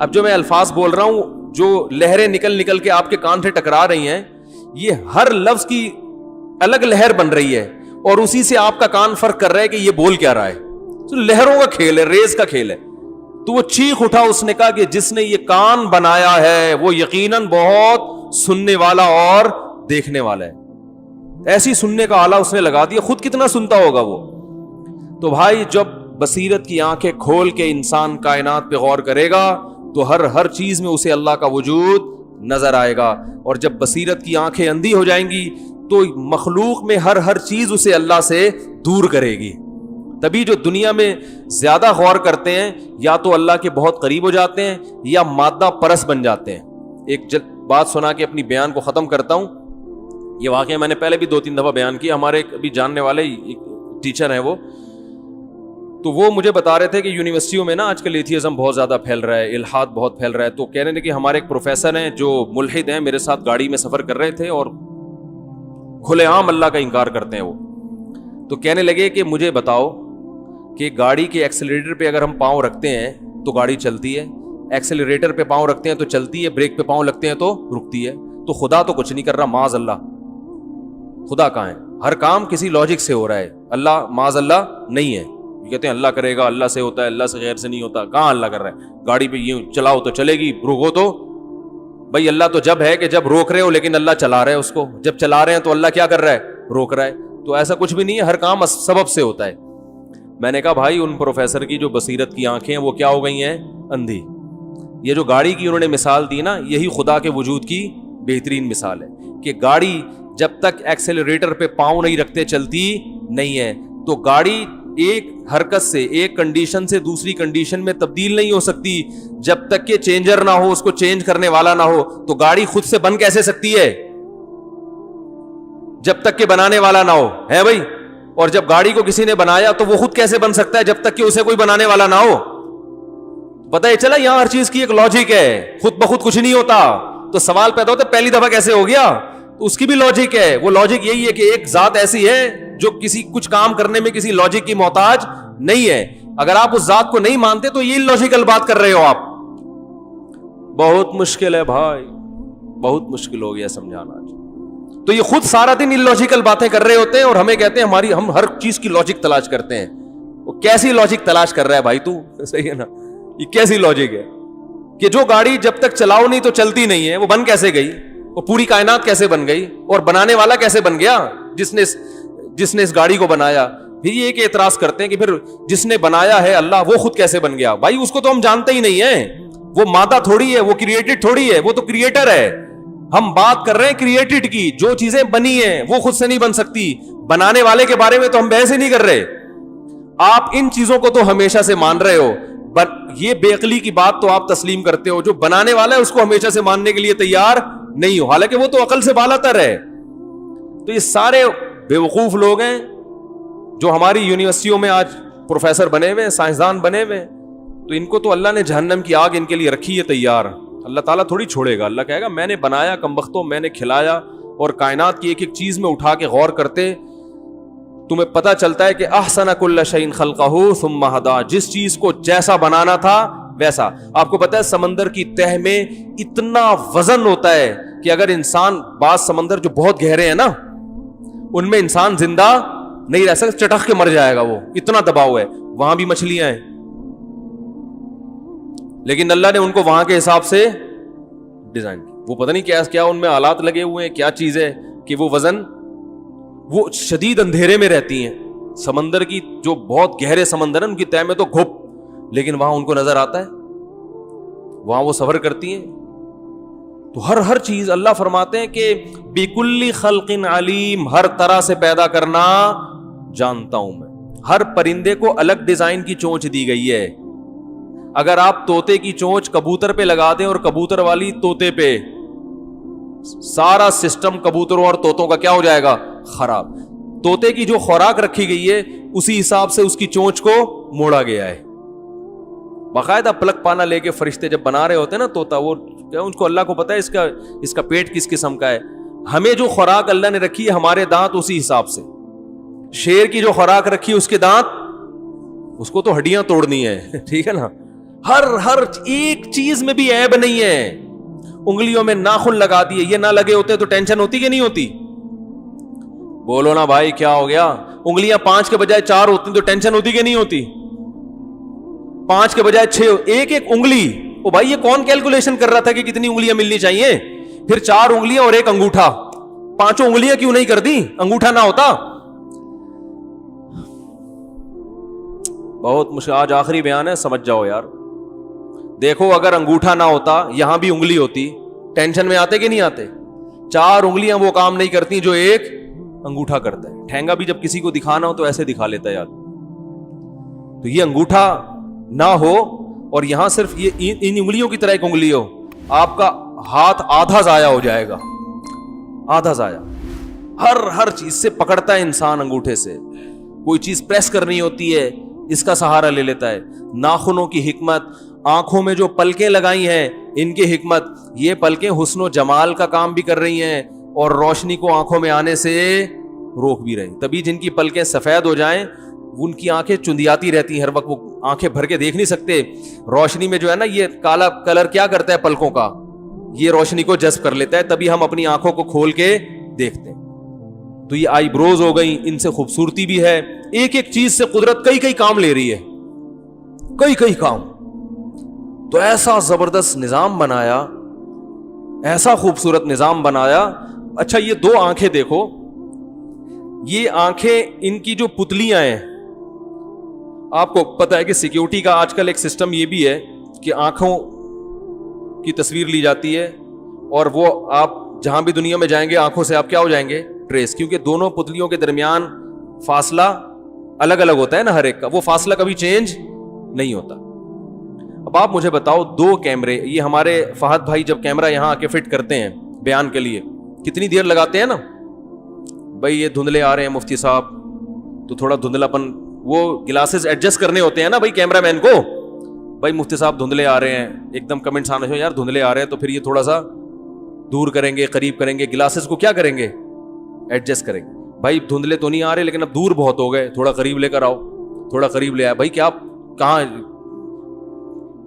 اب جو میں الفاظ بول رہا ہوں, جو لہریں نکل کے آپ کے کان سے ٹکرا رہی ہیں, یہ ہر لفظ کی الگ لہر بن رہی ہے, اور اسی سے آپ کا کان فرق کر رہا ہے کہ یہ بول کیا رہا ہے. تو لہروں کا کھیل ہے, ریز کا کھیل ہے. تو وہ چیخ اٹھا, اس نے کہا کہ جس نے یہ کان بنایا ہے وہ یقیناً بہت سننے والا اور دیکھنے والا ہے. ایسی سننے کا آلہ اس نے لگا دیا, خود کتنا سنتا ہوگا وہ. تو بھائی جب بصیرت کی آنکھیں کھول کے انسان کائنات پہ غور کرے گا تو ہر چیز میں اسے اللہ کا وجود نظر آئے گا, اور جب بصیرت کی آنکھیں اندھی ہو جائیں گی تو مخلوق میں ہر چیز اسے اللہ سے دور کرے گی. تبھی جو دنیا میں زیادہ غور کرتے ہیں یا تو اللہ کے بہت قریب ہو جاتے ہیں یا مادہ پرست بن جاتے ہیں. ایک بات سنا کے اپنی بیان کو ختم کرتا ہوں. یہ واقعہ میں نے پہلے بھی 2-3 دفعہ بیان کیا. ہمارے ابھی جاننے والے ٹیچر ہیں وہ, تو وہ مجھے بتا رہے تھے کہ یونیورسٹیوں میں نا آج کل ایتھیزم بہت زیادہ پھیل رہا ہے, الحاد بہت پھیل رہا ہے. تو کہہ رہے ہیں کہ ہمارے ایک پروفیسر ہیں جو ملحد ہیں, میرے ساتھ گاڑی میں سفر کر رہے تھے اور کھلے عام اللہ کا انکار کرتے ہیں وہ. تو تو کہنے لگے کہ مجھے بتاؤ کہ گاڑی کے ایکسیلریٹر پہ اگر ہم پاؤں رکھتے ہیں تو گاڑی چلتی ہے, ایکسیلریٹر پہ پاؤں رکھتے ہیں تو چلتی ہے, بریک پہ پاؤں لگتے ہیں تو رکتی ہے. تو خدا تو کچھ نہیں کر رہا, معاذ اللہ. خدا کہاں ہے؟ ہر کام کسی لاجک سے ہو رہا ہے, اللہ معاذ اللہ نہیں ہے. کہتے ہیں اللہ کرے گا, اللہ سے ہوتا ہے, اللہ سے غیر سے نہیں ہوتا. کہاں اللہ کر رہا ہے؟ گاڑی پہ یوں چلاؤ تو چلے گی, روکو تو بھائی اللہ تو جب ہے کہ جب روک رہے ہو, لیکن اللہ چلا رہے ہیں اس کو, جب چلا رہے ہیں تو اللہ کیا کر رہا ہے؟ روک رہا ہے. تو ایسا کچھ بھی نہیں ہے, ہر کام سبب سے ہوتا ہے. میں نے کہا بھائی ان پروفیسر کی جو بصیرت کی آنکھیں ہیں وہ کیا ہو گئی ہیں؟ اندھی. یہ جو گاڑی کی انہوں نے مثال دی نا, یہی خدا کے وجود کی بہترین مثال ہے کہ گاڑی جب تک ایکسیلریٹر پہ پاؤں نہیں رکھتے چلتی نہیں ہے. تو گاڑی ایک حرکت سے, ایک کنڈیشن سے دوسری کنڈیشن میں تبدیل نہیں ہو سکتی جب تک کہ چینجر نہ ہو, اس کو چینج کرنے والا نہ ہو. تو گاڑی خود سے بن کیسے سکتی ہے جب تک کہ بنانے والا نہ ہو, ہے بھائی؟ اور جب گاڑی کو کسی نے بنایا تو وہ خود کیسے بن سکتا ہے جب تک کہ اسے کوئی بنانے والا نہ ہو؟ پتہ ہے چلا, یہاں ہر چیز کی ایک لاجک ہے, خود بخود کچھ نہیں ہوتا. تو سوال پیدا ہوتا ہے پہلی دفعہ کیسے ہو گیا؟ تو اس کی بھی لاجک ہے. وہ لاجک یہی ہے کہ ایک ذات ایسی ہے جو کسی کچھ کام کرنے میں کسی لاجک کی محتاج نہیں ہے. اگر آپ اس ذات کو نہیں مانتے تو یہ لاجیکل بات کر رہے ہو آپ. بہت مشکل ہے بھائی, بہت مشکل ہو گیا سمجھانا. تو یہ خود سارا دن اللاجیکل باتیں کر رہے ہوتے ہیں اور ہمیں کہتے ہیں ہم ہر چیز کی لاجک تلاش کرتے ہیں. وہ کیسی لاجک تلاش کر رہا ہے بھائی تو؟ صحیح ہے نا, یہ کیسی لاجک ہے کہ جو گاڑی جب تک چلاؤ نہیں تو چلتی نہیں ہے, وہ بن کیسے گئی؟ وہ پوری کائنات کیسے بن گئی؟ اور بنانے والا کیسے بن گیا جس نے اس گاڑی کو بنایا؟ پھر یہ کہ اعتراض کرتے ہیں کہ پھر جس نے بنایا ہے اللہ, وہ خود کیسے بن گیا؟ بھائی اس کو تو ہم جانتے ہی نہیں ہیں, وہ مادہ تھوڑی ہے, وہ کریٹڈ تھوڑی ہے, وہ تو کریٹر ہے. ہم بات کر رہے ہیں کریٹڈ کی, جو چیزیں بنی ہیں وہ خود سے نہیں بن سکتی. بنانے والے کے بارے میں تو ہم بحث ہی نہیں کر رہے. آپ ان چیزوں کو تو ہمیشہ سے مان رہے ہو, یہ بے عقلی کی بات تو آپ تسلیم کرتے ہو. جو بنانے والا ہے اس کو ہمیشہ سے ماننے کے لیے تیار نہیں ہو, حالانکہ وہ تو عقل سے بالا تر ہے. تو یہ سارے بیوقوف لوگ ہیں جو ہماری یونیورسٹیوں میں آج پروفیسر بنے ہوئے, سائنسدان بنے ہوئے. تو ان کو تو اللہ نے جہنم کی آگ ان کے لیے رکھی ہے تیار. اللہ تعالیٰ تھوڑی چھوڑے گا. اللہ کہے گا میں نے بنایا کمبختوں, میں نے کھلایا. اور کائنات کی ایک ایک چیز میں اٹھا کے غور کرتے تمہیں پتا چلتا ہے کہ احسن کل شیء خلقہ ثم ہدی, جس چیز کو جیسا بنانا تھا ویسا. آپ کو پتا ہے سمندر کی تہ میں اتنا وزن ہوتا ہے کہ اگر انسان, بعض سمندر جو بہت گہرے ہیں نا, ان میں انسان زندہ نہیں رہ سکتا, چٹخ کے مر جائے گا, وہ اتنا دباؤ ہے. وہاں بھی مچھلیاں ہیں, لیکن اللہ نے ان کو وہاں کے حساب سے ڈیزائن کی. وہ پتہ نہیں کیا ان میں آلات لگے ہوئے ہیں, کیا چیز ہے کہ وہ وزن, وہ شدید اندھیرے میں رہتی ہیں. سمندر کی جو بہت گہرے سمندر ہیں ان کی تہ میں تو گھپ, لیکن وہاں ان کو نظر آتا ہے, وہاں وہ سفر کرتی ہیں. تو ہر چیز اللہ فرماتے ہیں کہ بِكُلِّ خَلْقٍ عَلِيمٍ, ہر طرح سے پیدا کرنا جانتا ہوں میں. ہر پرندے کو الگ ڈیزائن کی چونچ دی گئی ہے. اگر آپ طوطے کی چونچ کبوتر پہ لگا دیں اور کبوتر والی طوطے پہ, سارا سسٹم کبوتروں اور طوطوں کا کیا ہو جائے گا؟ خراب. طوطے کی جو خوراک رکھی گئی ہے اسی حساب سے اس کی چونچ کو موڑا گیا ہے. باقاعدہ پلک پانا لے کے فرشتے جب بنا رہے ہوتے ہیں نا طوطا, وہ ان کو اللہ کو پتا ہے اس کا پیٹ کس قسم کا ہے. ہمیں جو خوراک اللہ نے رکھی ہے ہمارے دانت اسی حساب سے. شیر کی جو خوراک رکھی ہے اس کے دانت, اس کو تو ہڈیاں توڑنی ہے, ٹھیک ہے نا. ہر ایک چیز میں بھی عیب نہیں ہے. انگلیوں میں ناخن لگا دیے, یہ نہ لگے ہوتے تو ٹینشن ہوتی کہ نہیں ہوتی؟ بولو نا بھائی کیا ہو گیا؟ انگلیاں 5 کے بجائے 4 ہوتی تو ٹینشن ہوتی کہ نہیں ہوتی؟ 5 کے بجائے 6, ایک انگلی. او بھائی یہ کون کیلکولیشن کر رہا تھا کہ کتنی انگلیاں ملنی چاہیے؟ پھر 4 انگلیاں اور 1 انگوٹھا, 5 انگلیاں کیوں نہیں کر دی؟ انگوٹھا نہ ہوتا. بہت مشکل. آج آخری بیان ہے, سمجھ جاؤ یار. دیکھو اگر انگوٹھا نہ ہوتا, یہاں بھی انگلی ہوتی, ٹینشن میں آتے کہ نہیں آتے؟ 4 انگلیاں وہ کام نہیں کرتی جو 1 انگوٹھا کرتا ہے. ٹھینگا بھی جب کسی کو دکھانا ہو تو ایسے دکھا لیتا ہے یار. تو یہ انگوٹھا نہ ہو اور یہاں صرف یہ ان انگلیوں کی طرح ایک انگلی ہو, آپ کا ہاتھ آدھا ضائع ہو جائے گا, آدھا ضائع. ہر چیز سے پکڑتا ہے انسان انگوٹھے سے. کوئی چیز پریس کرنی ہوتی ہے اس کا سہارا لے لیتا ہے. ناخنوں کی حکمت, آنکھوں میں جو پلکیں لگائی ہیں ان کی حکمت, یہ پلکیں حسن و جمال کا کام بھی کر رہی ہیں اور روشنی کو آنکھوں میں آنے سے روک بھی رہے. تبھی جن کی پلکیں سفید ہو جائیں ان کی آنکھیں چندیاتی رہتی ہیں ہر وقت, وہ آنکھیں بھر کے دیکھ نہیں سکتے. روشنی میں جو ہے نا یہ کالا کلر کیا کرتا ہے پلکوں کا, یہ روشنی کو جذب کر لیتا ہے, تبھی ہم اپنی آنکھوں کو کھول کے دیکھتے ہیں. تو یہ آئی بروز ہو گئی, ان سے خوبصورتی بھی ہے. ایک ایک چیز سے قدرت کئی کئی کام لے رہی ہے, کئی کئی کام. تو ایسا زبردست نظام بنایا, ایسا خوبصورت نظام بنایا. اچھا یہ دو آنکھیں دیکھو, یہ آنکھیں ان کی جو پتلیاں ہیں, آپ کو پتا ہے کہ سیکیورٹی کا آج کل ایک سسٹم یہ بھی ہے کہ آنکھوں کی تصویر لی جاتی ہے اور وہ آپ جہاں بھی دنیا میں جائیں گے آنکھوں سے آپ کیا ہو جائیں گے, ٹریس, کیونکہ دونوں پتلیوں کے درمیان فاصلہ الگ الگ ہوتا ہے نا ہر ایک کا, وہ فاصلہ کبھی چینج نہیں ہوتا. اب آپ مجھے بتاؤ دو کیمرے, یہ ہمارے فہد بھائی جب کیمرہ یہاں آ کے فٹ کرتے ہیں بیان کے لیے کتنی دیر لگاتے ہیں نا بھائی. یہ دھندلے آ رہے ہیں مفتی صاحب تو تھوڑا دھندلا پن, وہ گلاسز ایڈجسٹ کرنے ہوتے ہیں نا بھائی کیمرہ مین کو, بھائی مفتی صاحب دھندلے آ رہے ہیں, ایک دم کمنٹس آنے چاہیے یار دھندلے آ رہے ہیں, تو پھر یہ تھوڑا سا دور کریں گے, قریب کریں گے, گلاسز کو کیا کریں گے, ایڈجسٹ کریں گے. بھائی دھندلے تو نہیں آ رہے لیکن اب دور بہت ہو گئے, تھوڑا قریب لے کر آؤ, تھوڑا قریب لے آئے. بھائی کیا کہاں,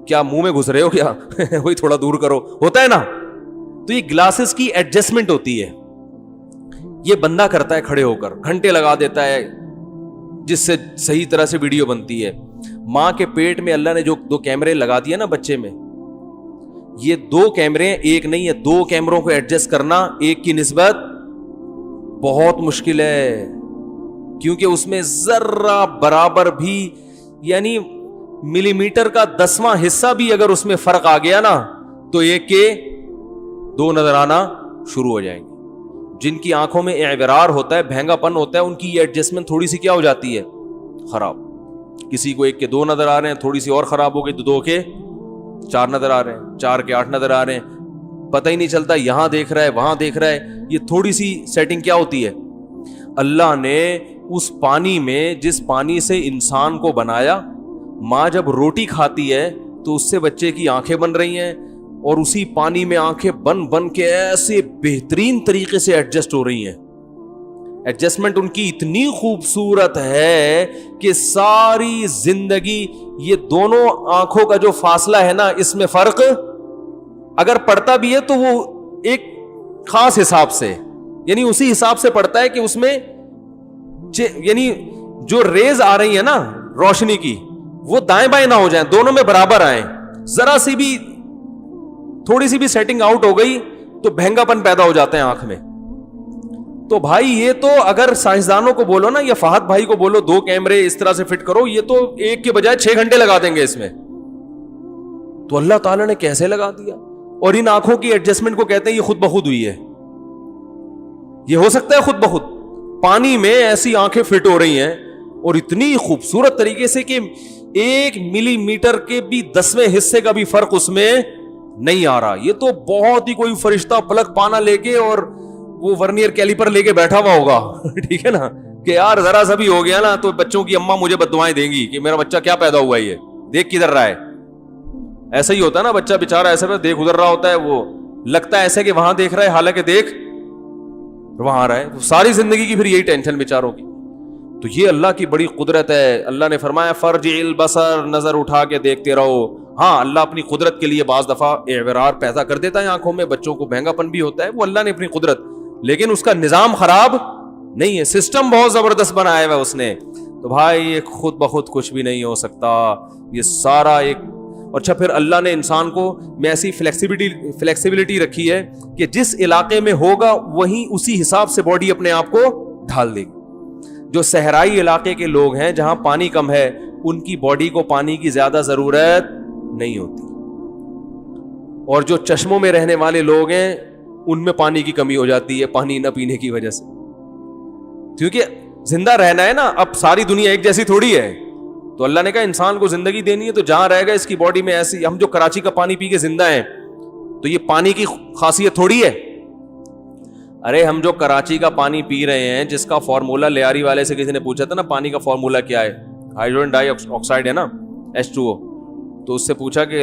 کیا منہ میں گھس رہے ہو کیا وہی تھوڑا دور کرو, ہوتا ہے نا. تو یہ گلاسز کی ایڈجسٹمنٹ ہوتی ہے, یہ بندہ کرتا ہے کھڑے ہو کر, گھنٹے لگا دیتا ہے جس سے صحیح طرح سے ویڈیو بنتی ہے. ماں کے پیٹ میں اللہ نے جو دو کیمرے لگا دیے نا بچے میں, یہ دو کیمرے ایک نہیں ہے, دو کیمروں کو ایڈجسٹ کرنا ایک کی نسبت بہت مشکل ہے, کیونکہ اس میں ذرہ برابر بھی یعنی ملی میٹر کا 10واں حصہ بھی اگر اس میں فرق آ گیا نا تو ایک کے دو نظر آنا شروع ہو جائیں گے. جن کی آنکھوں میں اعورار ہوتا ہے, بہنگا پن ہوتا ہے, ان کی یہ ایڈجسٹمنٹ تھوڑی سی کیا ہو جاتی ہے, خراب. کسی کو ایک کے دو نظر آ رہے ہیں, تھوڑی سی اور خراب ہو گئی تو دو کے 4 نظر آ رہے ہیں, 4 کے 8 نظر آ رہے ہیں, پتہ ہی نہیں چلتا یہاں دیکھ رہا ہے وہاں دیکھ رہا ہے. یہ تھوڑی سی سیٹنگ کیا ہوتی ہے, اللہ نے اس پانی میں جس پانی سے انسان کو بنایا, ماں جب روٹی کھاتی ہے تو اس سے بچے کی آنکھیں بن رہی ہیں, اور اسی پانی میں آنکھیں بن کے ایسے بہترین طریقے سے ایڈجسٹ ہو رہی ہیں. ایڈجسٹمنٹ ان کی اتنی خوبصورت ہے کہ ساری زندگی یہ دونوں آنکھوں کا جو فاصلہ ہے نا, اس میں فرق اگر پڑتا بھی ہے تو وہ ایک خاص حساب سے, یعنی اسی حساب سے پڑتا ہے کہ اس میں یعنی جو ریز آ رہی ہے نا روشنی کی وہ دائیں بائیں نہ ہو جائیں, دونوں میں برابر آئیں. ذرا سی بھی تھوڑی سی بھی سیٹنگ آؤٹ ہو گئی تو بہنگا پن پیدا ہو جاتا ہے آنکھ میں. تو بھائی یہ تو اگر سائنسدانوں کو بولو نا, یا فہد بھائی کو بولو 2 کیمرے اس طرح سے فٹ کرو, یہ تو ایک کے بجائے 6 گھنٹے لگا دیں گے اس میں. تو اللہ تعالیٰ نے کیسے لگا دیا, اور ان آنکھوں کی ایڈجسٹمنٹ کو کہتے ہیں یہ خود بخود ہوئی ہے. یہ ہو سکتا ہے خود بخود, پانی میں ایسی آنکھیں فٹ ہو رہی ہیں اور اتنی خوبصورت طریقے سے کہ 1 ملی میٹر کے بھی 10ویں حصے کا بھی فرق اس میں نہیں آ رہا. یہ تو بہت ہی کوئی فرشتہ پلک پانا لے کے اور وہ ورنیئر کیلیپر لے کے بیٹھا ہوا ہوگا, ٹھیک ہے نا, کہ یار ذرا سا بھی ہو گیا نا تو بچوں کی اماں مجھے بددعائیں دیں گی کہ میرا بچہ کیا پیدا ہوا ہے, یہ دیکھ کدھر رہا ہے. ایسا ہی ہوتا ہے نا, بچہ بےچارا ایسا دیکھ ادھر رہا ہوتا ہے, وہ لگتا ہے ایسے کہ وہاں دیکھ رہا ہے حالانکہ دیکھ وہاں رہا ہے. ساری زندگی کی پھر یہی ٹینشن بیچاروں کی. تو یہ اللہ کی بڑی قدرت ہے. اللہ نے فرمایا فرجع البصر, نظر اٹھا کے دیکھتے رہو. ہاں اللہ اپنی قدرت کے لیے بعض دفعہ اعورار پیدا کر دیتا ہے آنکھوں میں, بچوں کو بہنگا پن بھی ہوتا ہے, وہ اللہ نے اپنی قدرت, لیکن اس کا نظام خراب نہیں ہے, سسٹم بہت زبردست بنایا ہوا اس نے. تو بھائی یہ خود بخود کچھ بھی نہیں ہو سکتا, یہ سارا ایک. اچھا پھر اللہ نے انسان کو میں ایسی فلیکسیبلٹی رکھی ہے کہ جس علاقے میں ہوگا وہیں اسی حساب سے باڈی اپنے آپ کو ڈھال دے گی. جو صحرائی علاقے کے لوگ ہیں جہاں پانی کم ہے, ان کی باڈی کو پانی کی زیادہ ضرورت نہیں ہوتی, اور جو چشموں میں رہنے والے لوگ ہیں ان میں پانی کی کمی ہو جاتی ہے پانی نہ پینے کی وجہ سے, کیونکہ زندہ رہنا ہے نا. اب ساری دنیا ایک جیسی تھوڑی ہے, تو اللہ نے کہا انسان کو زندگی دینی ہے تو جہاں رہے گا اس کی باڈی میں ایسی. ہم جو کراچی کا پانی پی کے زندہ ہیں تو یہ پانی کی خاصیت تھوڑی ہے. ارے ہم جو کراچی کا پانی پی رہے ہیں, جس کا فارمولا لیاری والے سے کسی نے پوچھا تھا نا پانی کا فارمولا کیا ہے, ہائیڈروجن ڈائی آکسائڈ ہے نا, H2O. تو اس سے پوچھا کہ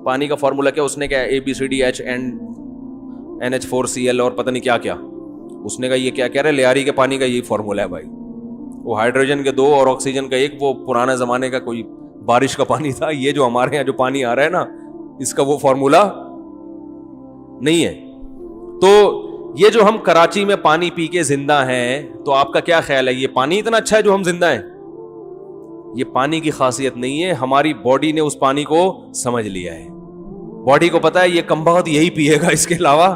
پانی کا فارمولا کیا, اس نے کیا ABCD HNH4Cl اور پتہ نہیں کیا کیا. اس نے کہا یہ کیا کہہ رہے, لیاری کے پانی کا یہی فارمولا ہے بھائی, وہ ہائیڈروجن کے 2 اور آکسیجن کا 1, وہ پرانے زمانے کا کوئی بارش کا پانی تھا, یہ جو ہمارے یہاں جو پانی آ رہا ہے نا اس کا وہ فارمولا نہیں ہے. تو یہ جو ہم کراچی میں پانی پی کے زندہ ہیں, تو آپ کا کیا خیال ہے یہ پانی اتنا اچھا ہے جو ہم زندہ ہیں؟ یہ پانی کی خاصیت نہیں ہے, ہماری باڈی نے اس پانی کو سمجھ لیا ہے. باڈی کو پتا ہے یہ کمبخت یہی پیے گا, اس کے علاوہ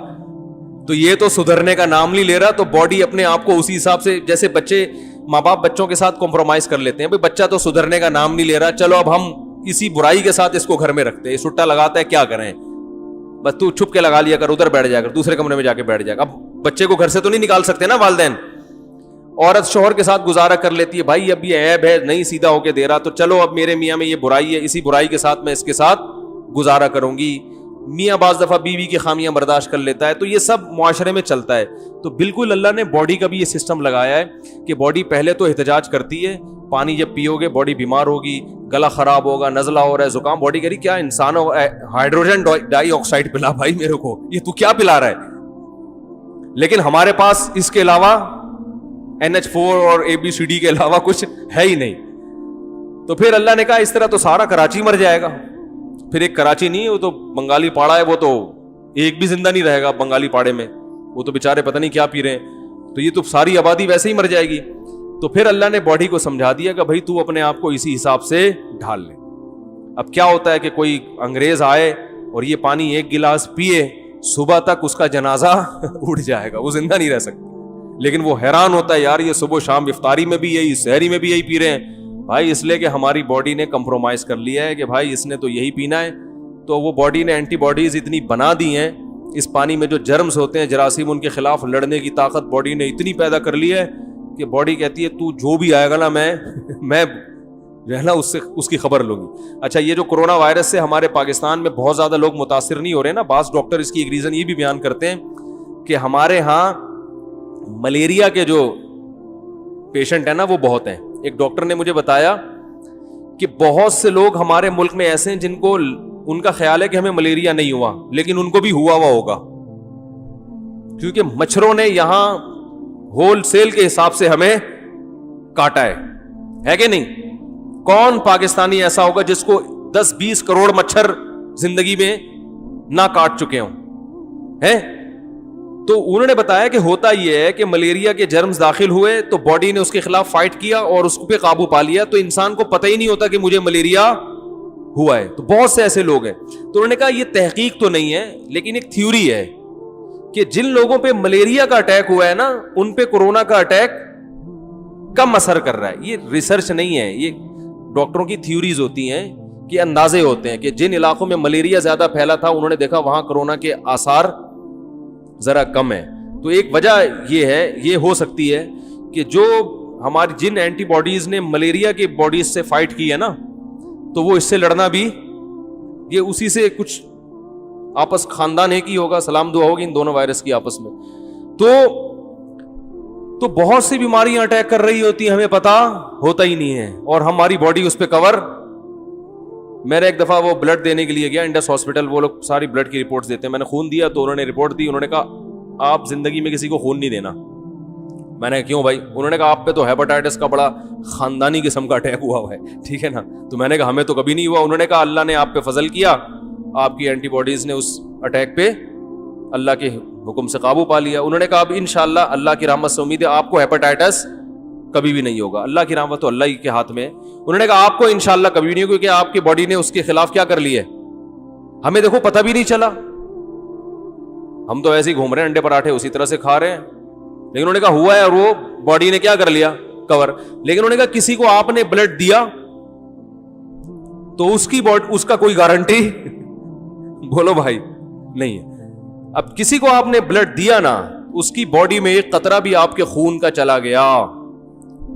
تو یہ تو سدھرنے کا نام نہیں لے رہا. تو باڈی اپنے آپ کو اسی حساب سے, جیسے بچے ماں باپ بچوں کے ساتھ کمپرومائز کر لیتے ہیں, بھائی بچہ تو سدھرنے کا نام نہیں لے رہا, چلو اب ہم اسی برائی کے ساتھ اس کو گھر میں رکھتے ہیں, سٹا لگاتا ہے کیا کریں, بس تو چھپ کے لگا لیا کر, ادھر بیٹھ جا کر, دوسرے کمرے میں جا کے بیٹھ جا کر. اب بچے کو گھر سے تو نہیں نکال سکتے نا والدین. عورت شوہر کے ساتھ گزارا کر لیتی ہے, بھائی اب یہ عیب ہے نہیں سیدھا ہو کے دے رہا, تو چلو اب میرے میاں میں یہ برائی ہے, اسی برائی کے ساتھ میں اس کے ساتھ گزارا کروں گی. میاں بعض دفعہ بیوی کی خامیاں برداشت کر لیتا ہے, تو یہ سب معاشرے میں چلتا ہے. تو بالکل اللہ نے باڈی کا بھی یہ سسٹم لگایا ہے کہ باڈی پہلے تو احتجاج کرتی ہے, پانی جب پیو گے باڈی بیمار ہوگی, گلا خراب ہوگا, نزلہ ہو رہا ہے, زکام, باڈی کہہ رہی کیا انسان ہو, ہائیڈروجن ڈائی آکسائڈ پلا بھائی میرے کو, یہ تو کیا پلا رہا ہے. لیکن ہمارے پاس اس کے علاوہ NH4 اور ABCD کے علاوہ کچھ ہے ہی نہیں. تو پھر اللہ نے کہا اس طرح تو سارا کراچی مر جائے گا. پھر ایک کراچی نہیں, وہ تو بنگالی پاڑا ہے, وہ تو ایک بھی زندہ نہیں رہے گا بنگالی پاڑے میں, وہ تو بےچارے پتہ نہیں کیا پی رہے ہیں, تو یہ تو ساری آبادی ویسے ہی مر جائے گی. تو پھر اللہ نے باڈی کو سمجھا دیا کہ بھائی تو اپنے آپ کو اسی حساب سے ڈھال لے. اب کیا ہوتا ہے کہ کوئی انگریز آئے اور یہ پانی 1 گلاس پیے, صبح تک اس کا جنازہ اٹھ جائے گا, وہ زندہ نہیں رہ سکتا. لیکن وہ حیران ہوتا ہے یار یہ صبح شام افطاری میں بھی یہی, سحری میں بھی یہی پی رہے ہیں. بھائی اس لیے کہ ہماری باڈی نے کمپرومائز کر لیا ہے کہ بھائی اس نے تو یہی پینا ہے. تو وہ باڈی نے اینٹی باڈیز اتنی بنا دی ہیں, اس پانی میں جو جرمز ہوتے ہیں جراثیم, ان کے خلاف لڑنے کی طاقت باڈی نے اتنی پیدا کر لی ہے کہ باڈی کہتی ہے تو جو بھی آئے گا نا میں جو ہے نا اس کی خبر لوں گی. اچھا یہ جو کرونا وائرس سے ہمارے پاکستان میں بہت زیادہ لوگ متاثر نہیں ہو رہے نا, بعض ڈاکٹر اس کی ایک ریزن یہ بھی بیان کرتے ہیں کہ ہمارے ہاں ملیریا کے جو پیشنٹ ہیں نا وہ بہت ہیں. ایک ڈاکٹر نے مجھے بتایا کہ بہت سے لوگ ہمارے ملک میں ایسے ہیں جن کو ان کا خیال ہے کہ ہمیں ملیریا نہیں ہوا, لیکن ان کو بھی ہوا ہوگا, کیونکہ مچھروں نے یہاں ہول سیل کے حساب سے ہمیں کاٹا ہے کہ نہیں. کون پاکستانی ایسا ہوگا جس کو 10-20 کروڑ مچھر زندگی میں نہ کاٹ چکے ہوں ہیں. تو انہوں نے بتایا کہ ہوتا یہ ہے کہ ملیریا کے جرمز داخل ہوئے تو باڈی نے اس کے خلاف فائٹ کیا اور اس پہ قابو پا لیا, تو انسان کو پتہ ہی نہیں ہوتا کہ مجھے ملیریا ہوا ہے. تو بہت سے ایسے لوگ ہیں. تو انہوں نے کہا یہ تحقیق تو نہیں ہے لیکن ایک تھیوری ہے کہ جن لوگوں پہ ملیریا کا اٹیک ہوا ہے نا ان پہ کورونا کا اٹیک کم اثر کر رہا ہے. یہ ریسرچ نہیں ہے, یہ ڈاکٹروں کی تھیوریز ہوتی ہیں کہ اندازے ہوتے ہیں کہ جن علاقوں میں ملیریا زیادہ پھیلا تھا انہوں نے دیکھا وہاں کورونا کے آثار ذرا کم ہے. تو ایک وجہ یہ ہے, یہ ہو سکتی ہے کہ جو ہماری جن اینٹی باڈیز نے ملیریا کی باڈیز سے فائٹ کی ہے نا, تو وہ اس سے لڑنا بھی یہ اسی سے کچھ آپس خاندان ایک ہی ہوگا, سلام دعا ہوگی ان دونوں وائرس کی آپس میں. تو بہت سی بیماریاں اٹیک کر رہی ہوتی ہیں, ہمیں پتا ہوتا ہی نہیں ہے, اور ہماری باڈی اس پہ کور. میرے ایک دفعہ وہ بلڈ دینے کے لیے گیا انڈس ہاسپٹل, وہ لوگ ساری بلڈ کی رپورٹس دیتے ہیں, میں نے خون دیا تو انہوں نے رپورٹ دی, انہوں نے کہا آپ زندگی میں کسی کو خون نہیں دینا. میں نے کیوں بھائی؟ انہوں نے کہا آپ پہ تو ہیپاٹائٹس کا بڑا خاندانی قسم کا اٹیک ہوا ہے, ٹھیک ہے نا. تو میں نے کہا ہمیں تو کبھی نہیں ہوا. انہوں نے کہا اللہ نے آپ پہ فضل کیا, آپ کی اینٹی باڈیز نے اس اٹیک پہ اللہ کے حکم سے قابو پا لیا. انہوں نے کہا اب انشاءاللہ اللہ کی رحمت سے امید ہے آپ کو ہیپاٹائٹس کبھی بھی نہیں ہوگا, اللہ کی رحمت تو اللہ ہی کے ہاتھ میں ہے. انہوں نے کہا آپ کو انشاءاللہ کبھی بھی نہیں ہوگا کیونکہ آپ کی باڈی نے اس کے خلاف کیا کر لی ہے, ہمیں دیکھو پتہ بھی نہیں چلا, ہم تو ایسے ہی گھوم رہے ہیں انڈے پراٹھے اسی طرح سے کھا رہے ہیں. لیکن انہوں نے کہا ہوا ہے اور وہ باڈی نے کیا کر لیا, کور. لیکن انہوں نے کہا کسی کو آپ نے بلڈ دیا تو اس کی باڈی, اس کا کوئی گارنٹی بولو بھائی نہیں ہے. اب کسی کو آپ نے بلڈ دیا نا, اس کی باڈی میں ایک قطرہ بھی آپ کے خون کا چلا گیا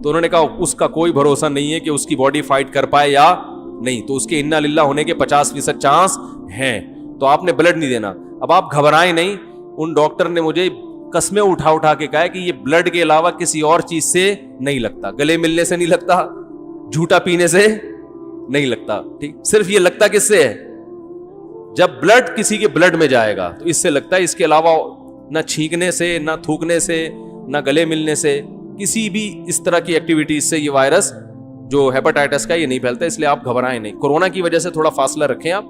تو انہوں نے کہا اس کا کوئی بھروسہ نہیں ہے کہ اس کی باڈی فائٹ کر پائے یا نہیں, تو اس کے انا للہ ہونے کے 50% چانس ہیں, تو آپ نے بلڈ نہیں دینا. اب آپ گھبرائیں نہیں, ان ڈاکٹر نے مجھے قسمیں اٹھا کے کہا کہ یہ بلڈ کے علاوہ کسی اور چیز سے نہیں لگتا, گلے ملنے سے نہیں لگتا, جھوٹا پینے سے نہیں لگتا, ٹھیک, صرف یہ لگتا کس سے ہے, جب بلڈ کسی کے بلڈ میں جائے گا تو اس سے لگتا ہے, اس کے علاوہ نہ چھینکنے سے، نہ تھوکنے سے، نہ گلے ملنے سے، کسی بھی اس طرح کی ایکٹیویٹیز سے یہ وائرس جو ہیپاٹائٹس کا یہ نہیں پھیلتا. اس لیے آپ گھبرائیں نہیں. کورونا کی وجہ سے تھوڑا فاصلہ رکھیں آپ،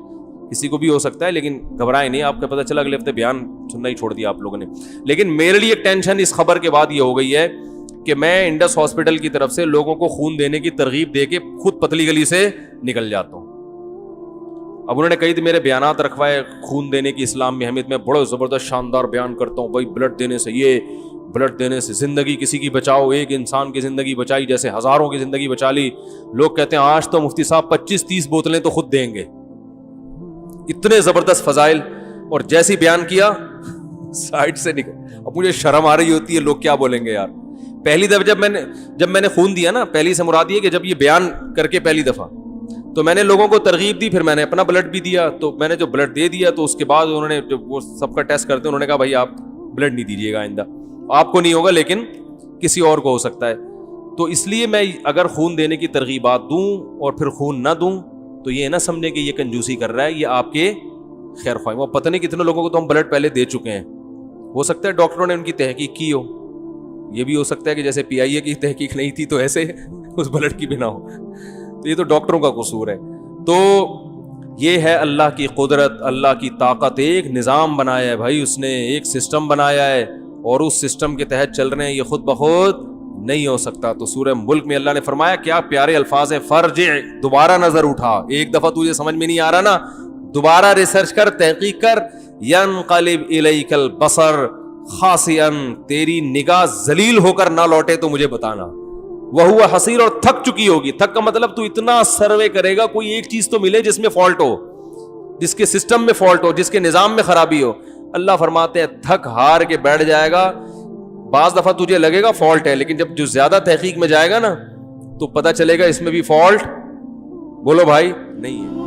کسی کو بھی ہو سکتا ہے، لیکن گھبرائیں نہیں. آپ کو پتہ چلا اگلے ہفتے بیان سننا ہی چھوڑ دیا آپ لوگوں نے. لیکن میرے لیے ٹینشن اس خبر کے بعد یہ ہو گئی ہے کہ میں انڈس ہاسپٹل کی طرف سے لوگوں کو خون دینے کی ترغیب دے کے خود پتلی گلی سے نکل جاتا ہوں. اب انہوں نے کئی میرے بیانات رکھوائے خون دینے کی اسلام میں اہمیت میں، بڑا زبردست شاندار بیان کرتا ہوں. بھائی بلڈ دینے سے، یہ بلڈ دینے سے زندگی کسی کی بچاؤ، ایک انسان کی زندگی بچائی جیسے ہزاروں کی زندگی بچا لی. لوگ کہتے ہیں آج تو مفتی صاحب 25-30 بوتلیں تو خود دیں گے. اتنے زبردست فضائل، اور جیسی بیان کیا سائڈ سے نکل. اب مجھے شرم آ رہی ہوتی ہے، لوگ کیا بولیں گے یار. پہلی دفعہ جب میں نے خون دیا نا، پہلی سے مراد یہ کہ جب یہ بیان کر کے پہلی دفعہ تو میں نے لوگوں کو ترغیب دی، پھر میں نے اپنا بلڈ بھی دیا. تو میں نے جو بلڈ دے دیا تو اس کے بعد انہوں نے جب وہ سب کا ٹیسٹ کرتے انہوں نے کہا بھائی آپ بلڈ نہیں دیجیے گا آئندہ. آپ کو نہیں ہوگا لیکن کسی اور کو ہو سکتا ہے. تو اس لیے میں اگر خون دینے کی ترغیبات دوں اور پھر خون نہ دوں تو یہ نہ سمجھیں کہ یہ کنجوسی کر رہا ہے، یہ آپ کے خیر خواہ. وہ پتہ نہیں کتنے لوگوں کو تو ہم بلڈ پہلے دے چکے ہیں. ہو سکتا ہے ڈاکٹروں نے ان کی تحقیق کی ہو، یہ بھی ہو سکتا ہے کہ جیسے PIA کی تحقیق نہیں تھی تو ایسے اس بلڈ کی بنا ہو. تو یہ تو ڈاکٹروں کا قصور ہے. تو یہ ہے اللہ کی قدرت، اللہ کی طاقت. ایک نظام بنایا ہے بھائی اس نے، ایک سسٹم بنایا ہے، اور اس سسٹم کے تحت چل رہے ہیں. یہ خود بخود نہیں ہو سکتا. تو سورہ ملک میں اللہ نے فرمایا، کیا پیارے الفاظ ہیں، فرجع، دوبارہ نظر اٹھا. ایک دفعہ تجھے سمجھ میں نہیں آ رہا نا، دوبارہ ریسرچ کر، تحقیق کر. ینقلب الیک البصر خاسئا، تیری نگاہ ذلیل ہو کر نہ لوٹے تو مجھے بتانا. وہو حسیر، اور تھک چکی ہوگی. تھک کا مطلب تو اتنا سروے کرے گا کوئی ایک چیز تو ملے جس میں فالٹ ہو، جس کے سسٹم میں فالٹ ہو، جس کے نظام میں خرابی ہو. اللہ فرماتے ہیں تھک ہار کے بیٹھ جائے گا. بعض دفعہ تجھے لگے گا فالٹ ہے، لیکن جب جو زیادہ تحقیق میں جائے گا نا تو پتہ چلے گا اس میں بھی فالٹ بولو بھائی نہیں ہے.